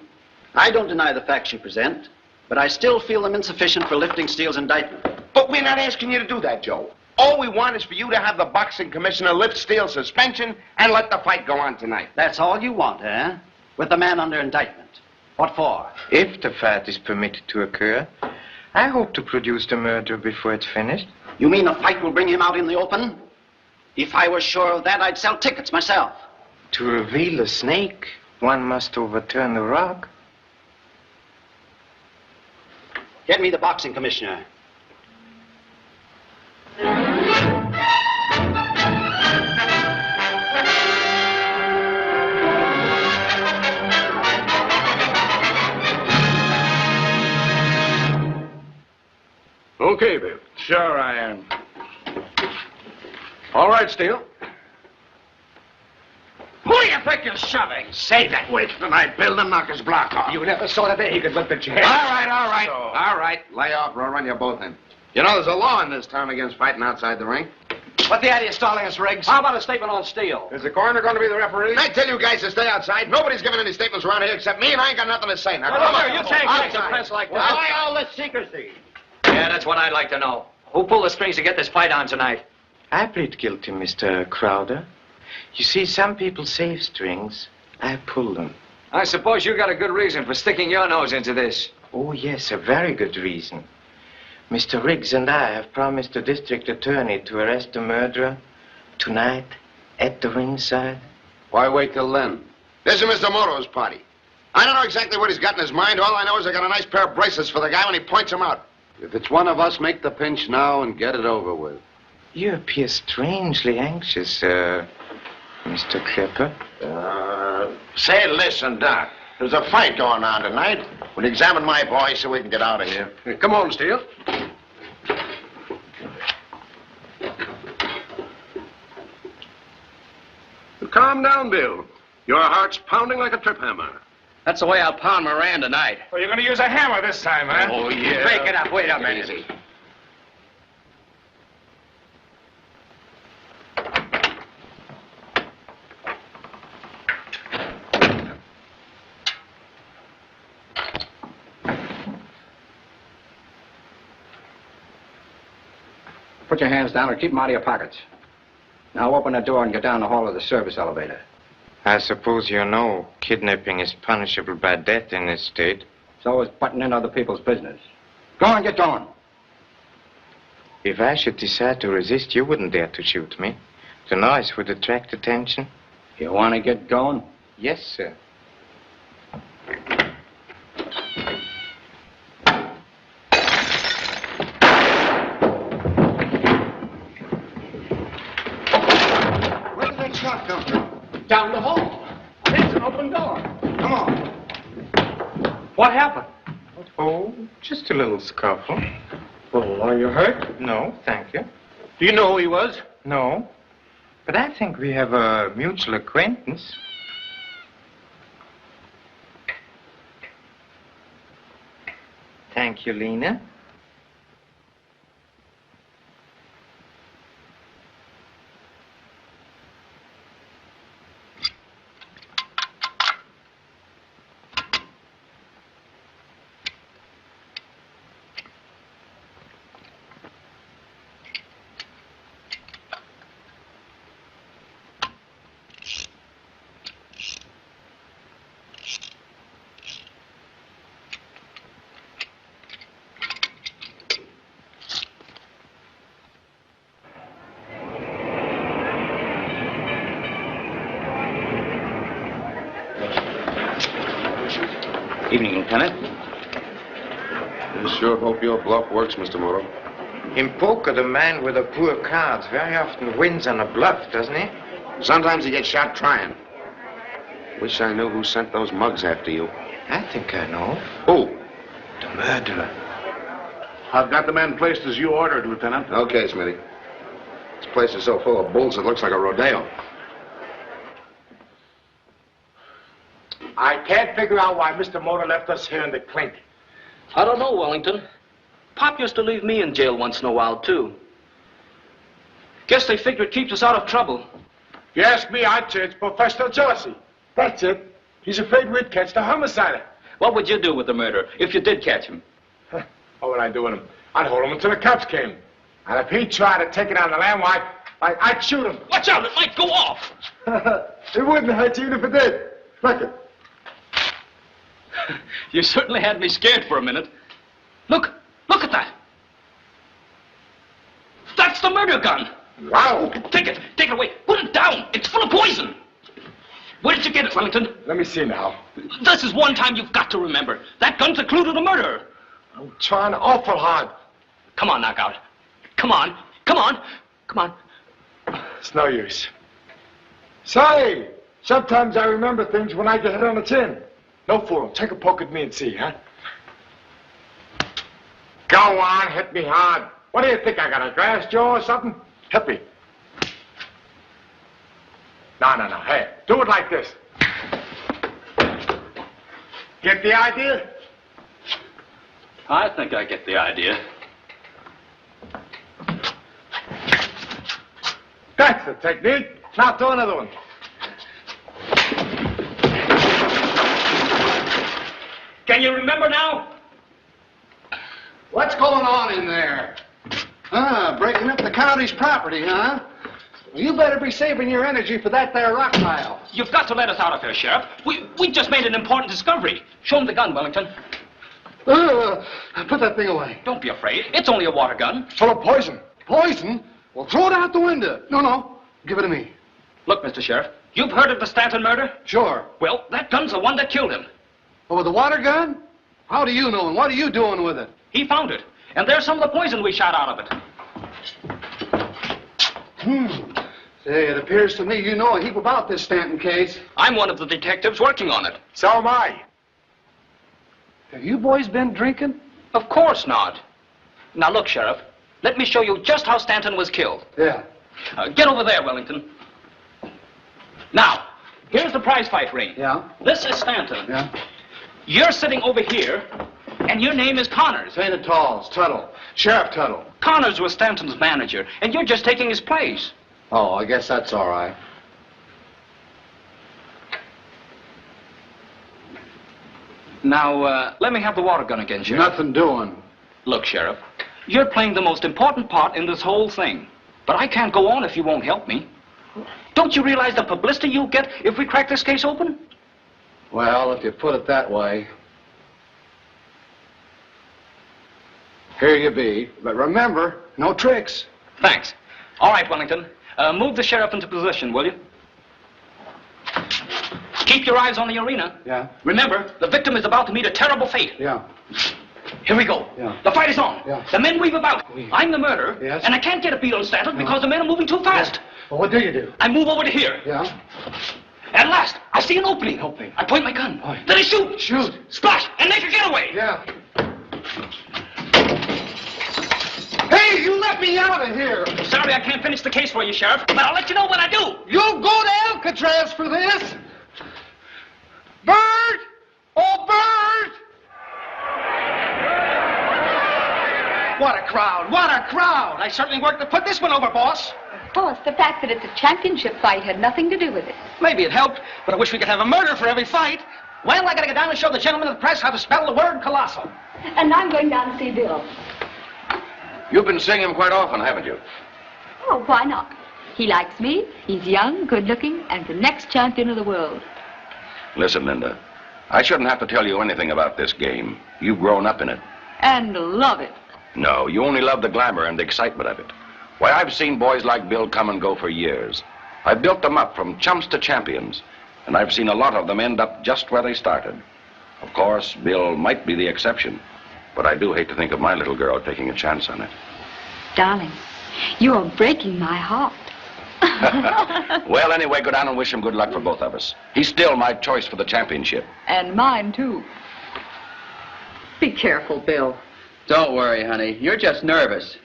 I don't deny the facts you present, but I still feel them insufficient for lifting Steele's indictment. But we're not asking you to do that, Joe. All we want is for you to have the boxing commissioner lift Steele's suspension and let the fight go on tonight. That's all you want, eh? With the man under indictment. What for? If the fight is permitted to occur, I hope to produce the murder before it's finished. You mean the fight will bring him out in the open? If I were sure of that, I'd sell tickets myself. To reveal a snake, one must overturn the rock. Get me the boxing commissioner. Okay, Bill. Sure I am. All right, Steele. Who do you think you're shoving? Say that. Wait tonight, Bill, to knock his block off. You never saw the day he could lift a chair. All right. All right. Lay off or I'll run you both in. You know, there's a law in this town against fighting outside the ring. What's the idea of stalling us, Riggs? How about a statement on Steele? Is the coroner going to be the referee? I tell you guys to stay outside. Nobody's giving any statements around here except me, and I ain't got nothing to say. Now, come on. You can't Outside. take the press like that. Why all this secrecy? Yeah, that's what I'd like to know. Who pulled the strings to get this fight on tonight? I plead guilty, Mr. Crowder. You see, some people save strings. I pull them. I suppose you got a good reason for sticking your nose into this. Oh, yes, a very good reason. Mr. Riggs and I have promised the district attorney to arrest the murderer tonight at the ringside. Why wait till then? This is Mr. Moto's party. I don't know exactly what he's got in his mind. All I know is I got a nice pair of bracelets for the guy when he points them out. If it's one of us, make the pinch now and get it over with. You appear strangely anxious, Mr. Clipper. Say, listen, Doc. There's a fight going on tonight. We'll examine my boy so we can get out of here. Come on, Steele. Calm down, Bill. Your heart's pounding like a trip hammer. That's the way I'll pound Moran tonight. Well, you're going to use a hammer this time, huh? Oh, yeah. Break it up. Wait a minute. Easy. Put your hands down and keep them out of your pockets. Now open the door and get down the hall of the service elevator. I suppose you know kidnapping is punishable by death in this state. So is butting in other people's business. Go on, get going. If I should decide to resist, you wouldn't dare to shoot me. The noise would attract attention. You want to get going? Yes, sir. Where did that shot come from? Down the hall. There's an open door. Come on. What happened? Oh, just a little scuffle. Well, are you hurt? No, thank you. Do you know who he was? No. But I think we have a mutual acquaintance. Thank you, Lena. Evening, Lieutenant. I sure hope your bluff works, Mr. Moto. In poker, the man with the poor cards very often wins on a bluff, doesn't he? Sometimes he gets shot trying. Wish I knew who sent those mugs after you. I think I know. Who? The murderer. I've got the men placed as you ordered, Lieutenant. Okay, Smitty. This place is so full of bulls it looks like a rodeo. I can't figure out why Mr. Moto left us here in the clink. I don't know, Wellington. Pop used to leave me in jail once in a while, too. Guess they figure it keeps us out of trouble. If you ask me, I'd say it's professional jealousy. That's it. He's afraid we'd catch the homicider. What would you do with the murderer if you did catch him? What would I do with him? I'd hold him until the cops came. And if he tried to take it on the land, why, I'd shoot him. Watch out, it might go off. It wouldn't hurt you even if it did. Look it. You certainly had me scared for a minute. Look at that. That's the murder gun. Wow. Take it away. Put it down. It's full of poison. Where did you get it, Wellington? Let me see now. This is one time you've got to remember. That gun's a clue to the murderer. I'm trying awful hard. Come on, Knockout. Come on. It's no use. Say, sometimes I remember things when I get hit on the chin. No fool. Take a poke at me and see, huh? Go on, hit me hard. What do you think? I got a grass jaw or something? Hit me. No. Hey, do it like this. Get the idea? I think I get the idea. That's the technique. Now do another one. Can you remember now? What's going on in there? Breaking up the county's property, huh? Well, you better be saving your energy for that there rock pile. You've got to let us out of here, Sheriff. We just made an important discovery. Show him the gun, Wellington. Put that thing away. Don't be afraid. It's only a water gun. Full of poison. Poison? Well, throw it out the window. No. Give it to me. Look, Mr. Sheriff, you've heard of the Stanton murder? Sure. Well, that gun's the one that killed him. Oh, with the water gun? How do you know, and what are you doing with it? He found it, and there's some of the poison we shot out of it. Say, it appears to me you know a heap about this Stanton case. I'm one of the detectives working on it. So am I. Have you boys been drinking? Of course not. Now look, Sheriff, let me show you just how Stanton was killed. Yeah. Get over there, Wellington. Now, here's the prize fight ring. Yeah. This is Stanton. Yeah. You're sitting over here, and your name is Connors. Ain't it all? It's Tuttle. Sheriff Tuttle. Connors was Stanton's manager, and you're just taking his place. Oh, I guess that's all right. Now, let me have the water gun again, Sheriff. Nothing doing. Look, Sheriff, you're playing the most important part in this whole thing. But I can't go on if you won't help me. Don't you realize the publicity you'll get if we crack this case open? Well, if you put it that way. Here you be. But remember, no tricks. Thanks. All right, Wellington. Move the sheriff into position, will you? Keep your eyes on the arena. Yeah. Remember, the victim is about to meet a terrible fate. Yeah. Here we go. Yeah. The fight is on. Yeah. The men weave about. I'm the murderer. Yes. And I can't get a beat on Stanton because the men are moving too fast. Yeah. Well, what do you do? I move over to here. Yeah. At last, I see an opening. I point my gun. Then I shoot. Shoot. Splash, and make a getaway. Yeah. Hey, you let me out of here. Sorry I can't finish the case for you, Sheriff, but I'll let you know when I do. You'll go to Alcatraz for this. Bird! Oh, Bird! What a crowd! What a crowd! I certainly worked to put this one over, boss. Of course, the fact that it's a championship fight had nothing to do with it. Maybe it helped, but I wish we could have a murder for every fight. Well, I gotta go down and show the gentlemen of the press how to spell the word colossal. And I'm going down to see Bill. You've been seeing him quite often, haven't you? Oh, why not? He likes me, he's young, good-looking, and the next champion of the world. Listen, Linda, I shouldn't have to tell you anything about this game. You've grown up in it. And love it. No, you only love the glamour and the excitement of it. Why, I've seen boys like Bill come and go for years. I've built them up from chumps to champions, and I've seen a lot of them end up just where they started. Of course, Bill might be the exception, but I do hate to think of my little girl taking a chance on it. Darling, you are breaking my heart. Well, anyway, go down and wish him good luck for both of us. He's still my choice for the championship. And mine, too. Be careful, Bill. Don't worry, honey. You're just nervous.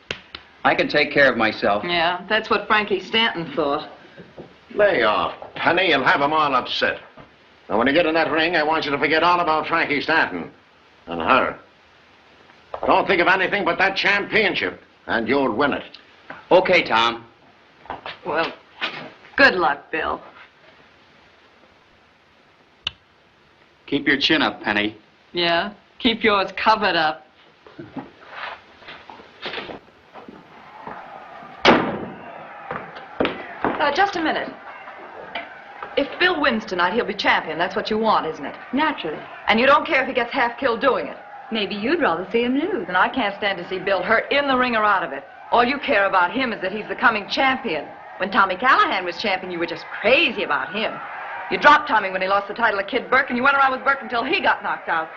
I can take care of myself. Yeah, that's what Frankie Stanton thought. Lay off, Penny. You'll have them all upset. Now, when you get in that ring, I want you to forget all about Frankie Stanton and her. Don't think of anything but that championship, and you'll win it. Okay, Tom. Well, good luck, Bill. Keep your chin up, Penny. Yeah, keep yours covered up. Just a minute. If Bill wins tonight, he'll be champion. That's what you want, isn't it? Naturally. And you don't care if he gets half killed doing it. Maybe you'd rather see him lose. And I can't stand to see Bill hurt in the ring or out of it. All you care about him is that he's the coming champion. When Tommy Callahan was champion, you were just crazy about him. You dropped Tommy when he lost the title to Kid Burke, and you went around with Burke until he got knocked out.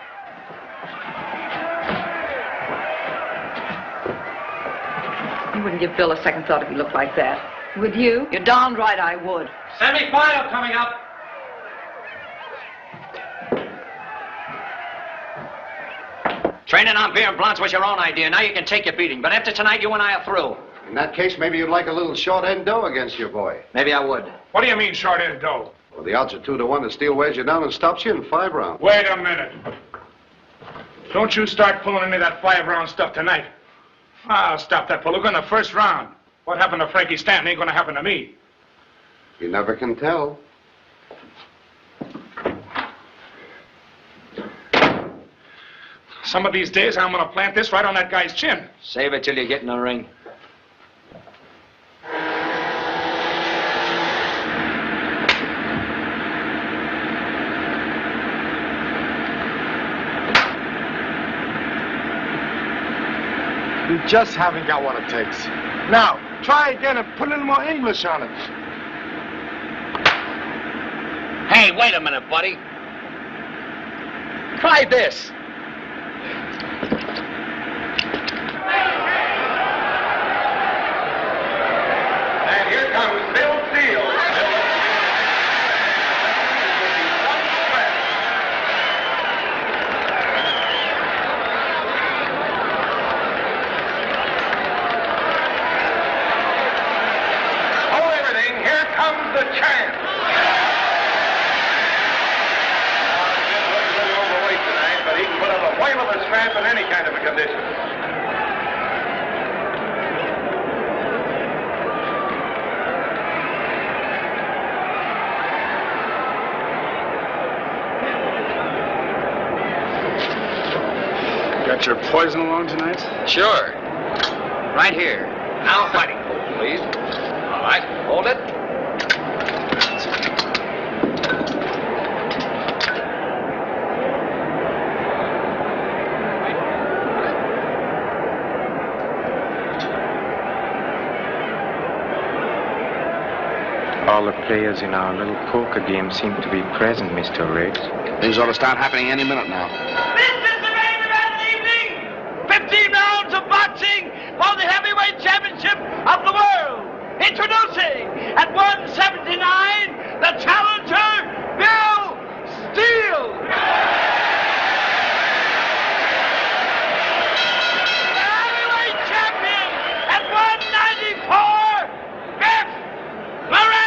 You wouldn't give Bill a second thought if he looked like that. Would you? You're darn right I would. Semi-final coming up. Training on beer and blunts was your own idea. Now you can take your beating. But after tonight, you and I are through. In that case, maybe you'd like a little short-end dough against your boy. Maybe I would. What do you mean, short-end dough? Well, the odds are 2-1 that Steele wears you down and stops you in 5 rounds. Wait a minute. Don't you start pulling any of that 5-round stuff tonight. I'll stop that palooka in the first round. What happened to Frankie Stanton ain't gonna happen to me. You never can tell. Some of these days, I'm gonna plant this right on that guy's chin. Save it till you get in the ring. You just haven't got what it takes. Now, try again and put a little more English on it. Hey, wait a minute, buddy. Try this. And here comes Bill Steele. The champ. Jim looks a little overweight tonight, but he can put up a whale of a scrap in any kind of a condition. Got your poison along tonight? Sure. Right here. Now fighting pose, please. All right, hold it. All the players in our little poker game seem to be present, Mr. Riggs. Things ought to start happening any minute now. This is the main event of the evening. 15 rounds of boxing for the heavyweight championship of the world. Introducing at 179, the challenger, Bill Steele. The heavyweight champion at 194, Biff Lorre.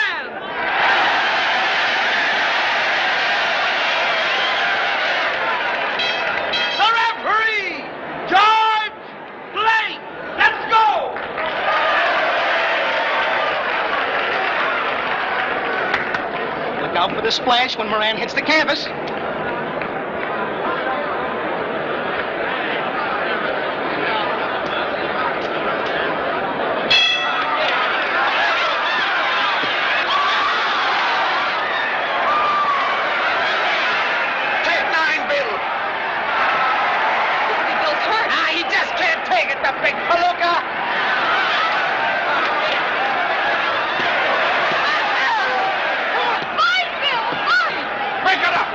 Out for the splash when Moran hits the canvas.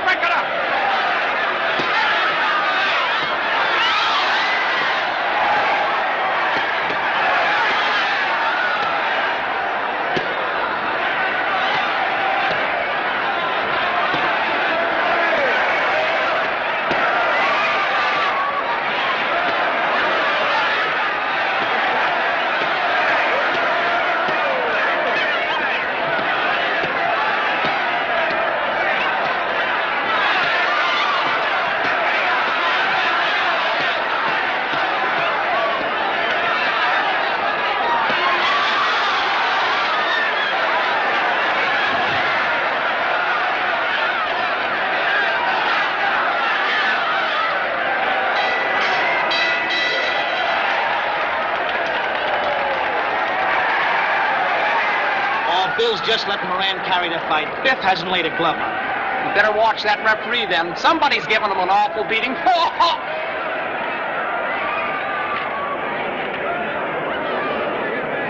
Break it up! Bill's just letting Moran carry the fight. Biff hasn't laid a glove on him. You better watch that referee then. Somebody's giving him an awful beating.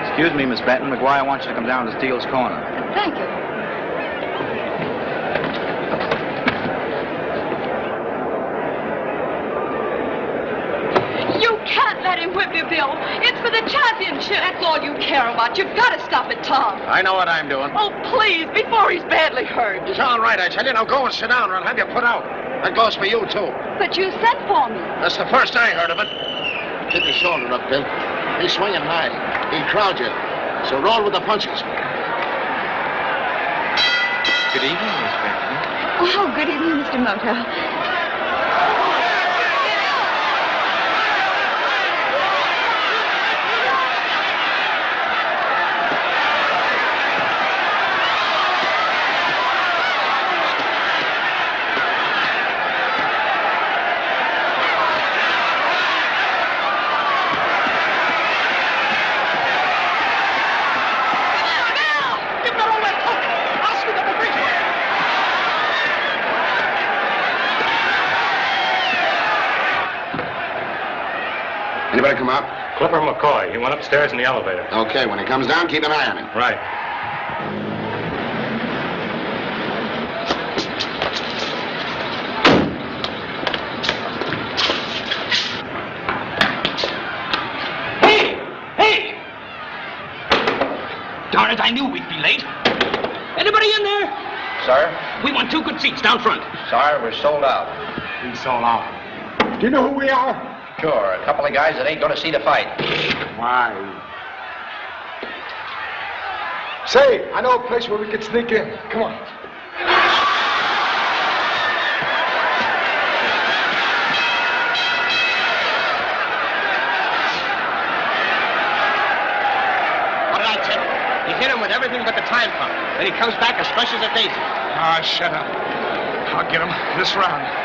Excuse me, Miss Benton. McGuire wants you to come down to Steele's corner. Thank you. You can't let him whip you, Bill. It's for the championship. That's all you care about. You've got to stop it, Tom. I know what I'm doing. Oh, please, before he's badly hurt. It's all right, I tell you. Now go and sit down or I'll have you put out. That goes for you, too. But you sent for me. That's the first I heard of it. Keep your shoulder up, Bill. He's swinging high. He'll crowd you. So roll with the punches. Good evening, Miss Benton. Oh, good evening, Mr. Moto. Anybody come out? Clipper McCoy. He went upstairs in the elevator. Okay, when he comes down, keep an eye on him. Right. Hey! Darn it, I knew we'd be late. Anybody in there? Sir? We want 2 good seats down front. Sorry, we're sold out. He's sold out. Do you know who we are? Sure, a couple of guys that ain't gonna see the fight. Why? Say, I know a place where we could sneak in. Come on. What did I tell you? You hit him with everything but the time pump. Then he comes back as fresh as a daisy. Ah, shut up. I'll get him this round.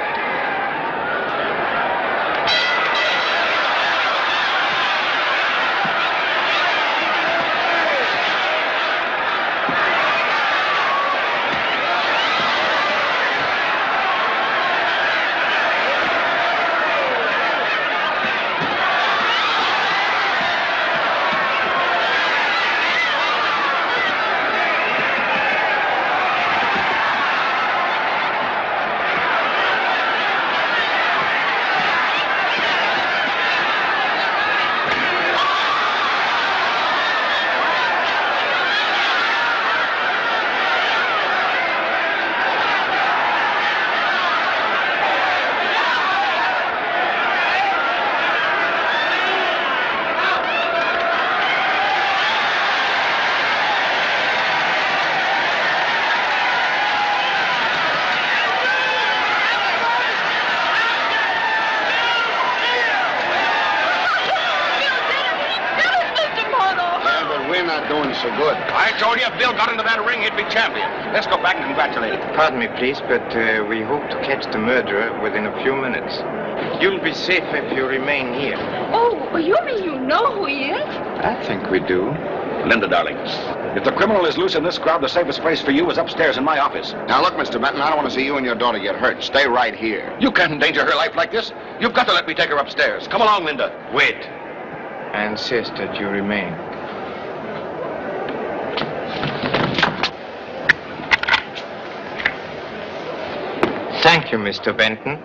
Doing so good. I told you if Bill got into that ring, he'd be champion. Let's go back and congratulate him. Pardon me, please, but we hope to catch the murderer within a few minutes. You'll be safe if you remain here. Oh, you mean you know who he is? I think we do. Linda, darling, if the criminal is loose in this crowd, the safest place for you is upstairs in my office. Now, look, Mr. Benton, I don't want to see you and your daughter get hurt. Stay right here. You can't endanger her life like this. You've got to let me take her upstairs. Come along, Linda. Wait. I insist that you remain. Thank you, Mr. Benton.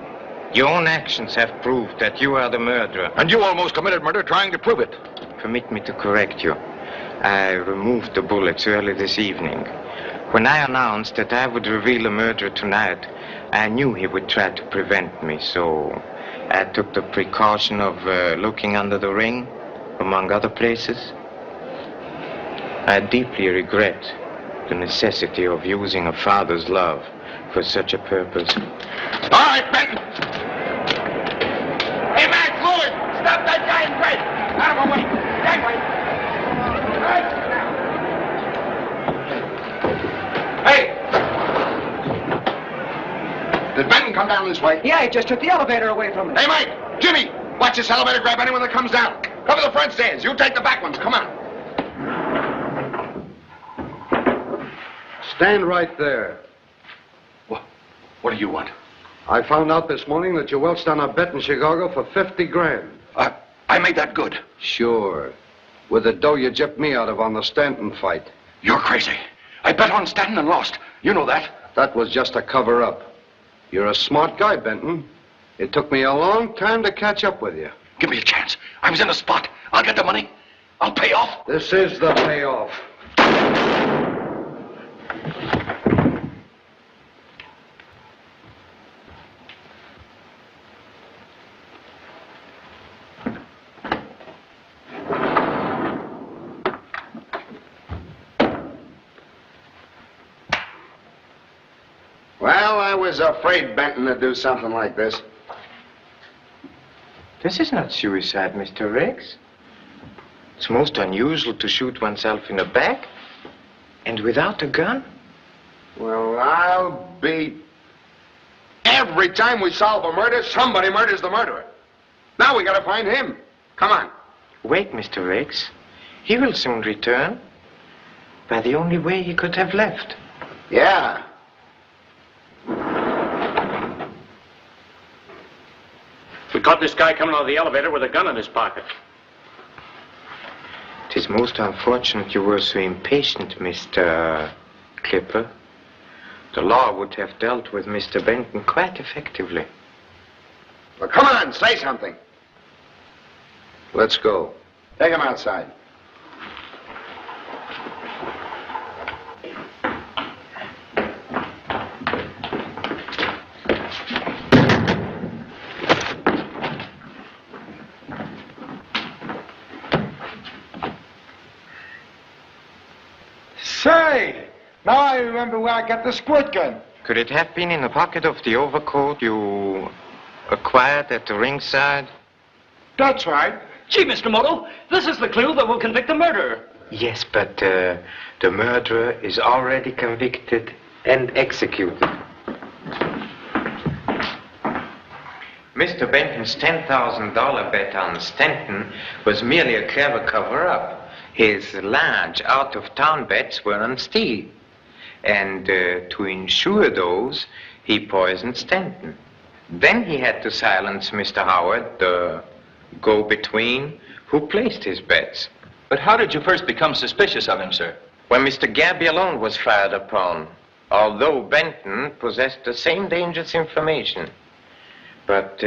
Your own actions have proved that you are the murderer. And you almost committed murder trying to prove it. Permit me to correct you. I removed the bullets early this evening. When I announced that I would reveal the murderer tonight, I knew he would try to prevent me, so I took the precaution of looking under the ring, among other places. I deeply regret the necessity of using a father's love for such a purpose. All right, Benton. Hey, man, Floyd, stop that guy in red. Out of my way. Gangway. Hey! Did Benton come down this way? Yeah, he just took the elevator away from me. Hey, Mike! Jimmy! Watch this elevator grab anyone that comes down. Cover the front stairs. You take the back ones. Come on. Stand right there. What do you want? I found out this morning that you welched on a bet in Chicago for 50 grand. I made that good. Sure. With the dough you gypped me out of on the Stanton fight. You're crazy. I bet on Stanton and lost. You know that. That was just a cover-up. You're a smart guy, Benton. It took me a long time to catch up with you. Give me a chance. I was in a spot. I'll get the money. I'll pay off. This is the payoff. Well, I was afraid Benton would do something like this. This is not suicide, Mr. Riggs. It's most unusual to shoot oneself in the back and without a gun. Well, I'll be... Every time we solve a murder, somebody murders the murderer. Now we gotta find him. Come on. Wait, Mr. Riggs. He will soon return. By the only way he could have left. Yeah. We caught this guy coming out of the elevator with a gun in his pocket. It is most unfortunate you were so impatient, Mr. Clipper. The law would have dealt with Mr. Benton quite effectively. Well, come on, say something. Let's go. Take him outside. Say, now I remember where I got the squirt gun. Could it have been in the pocket of the overcoat you acquired at the ringside? That's right. Gee, Mr. Moto, this is the clue that will convict the murderer. Yes, but the murderer is already convicted and executed. Mr. Benton's $10,000 bet on Stanton was merely a clever cover-up. His large out-of-town bets were on Steele. And to ensure those, he poisoned Stanton. Then he had to silence Mr. Howard, the go-between, who placed his bets. But how did you first become suspicious of him, sir? When Mr. Gabby alone was fired upon, although Benton possessed the same dangerous information. But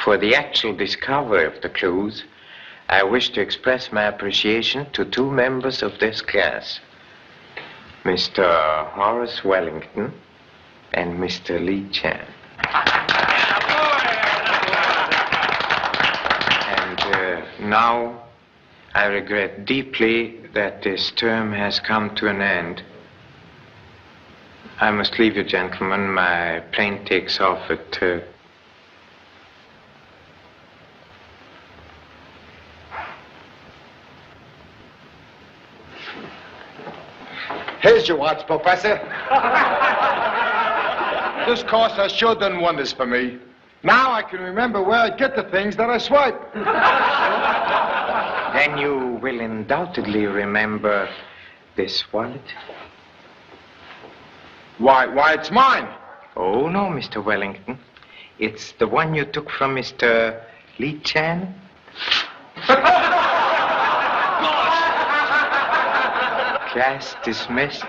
for the actual discovery of the clues, I wish to express my appreciation to two members of this class, Mr. Horace Wellington and Mr. Lee Chan. And now I regret deeply that this term has come to an end. I must leave you, gentlemen. My plane takes off at... Here's your watch, Professor. This course has sure done wonders for me. Now I can remember where I get the things that I swipe. Then you will undoubtedly remember this wallet. Why, it's mine. Oh, no, Mr. Wellington. It's the one you took from Mr. Lee Chan. Class dismissed.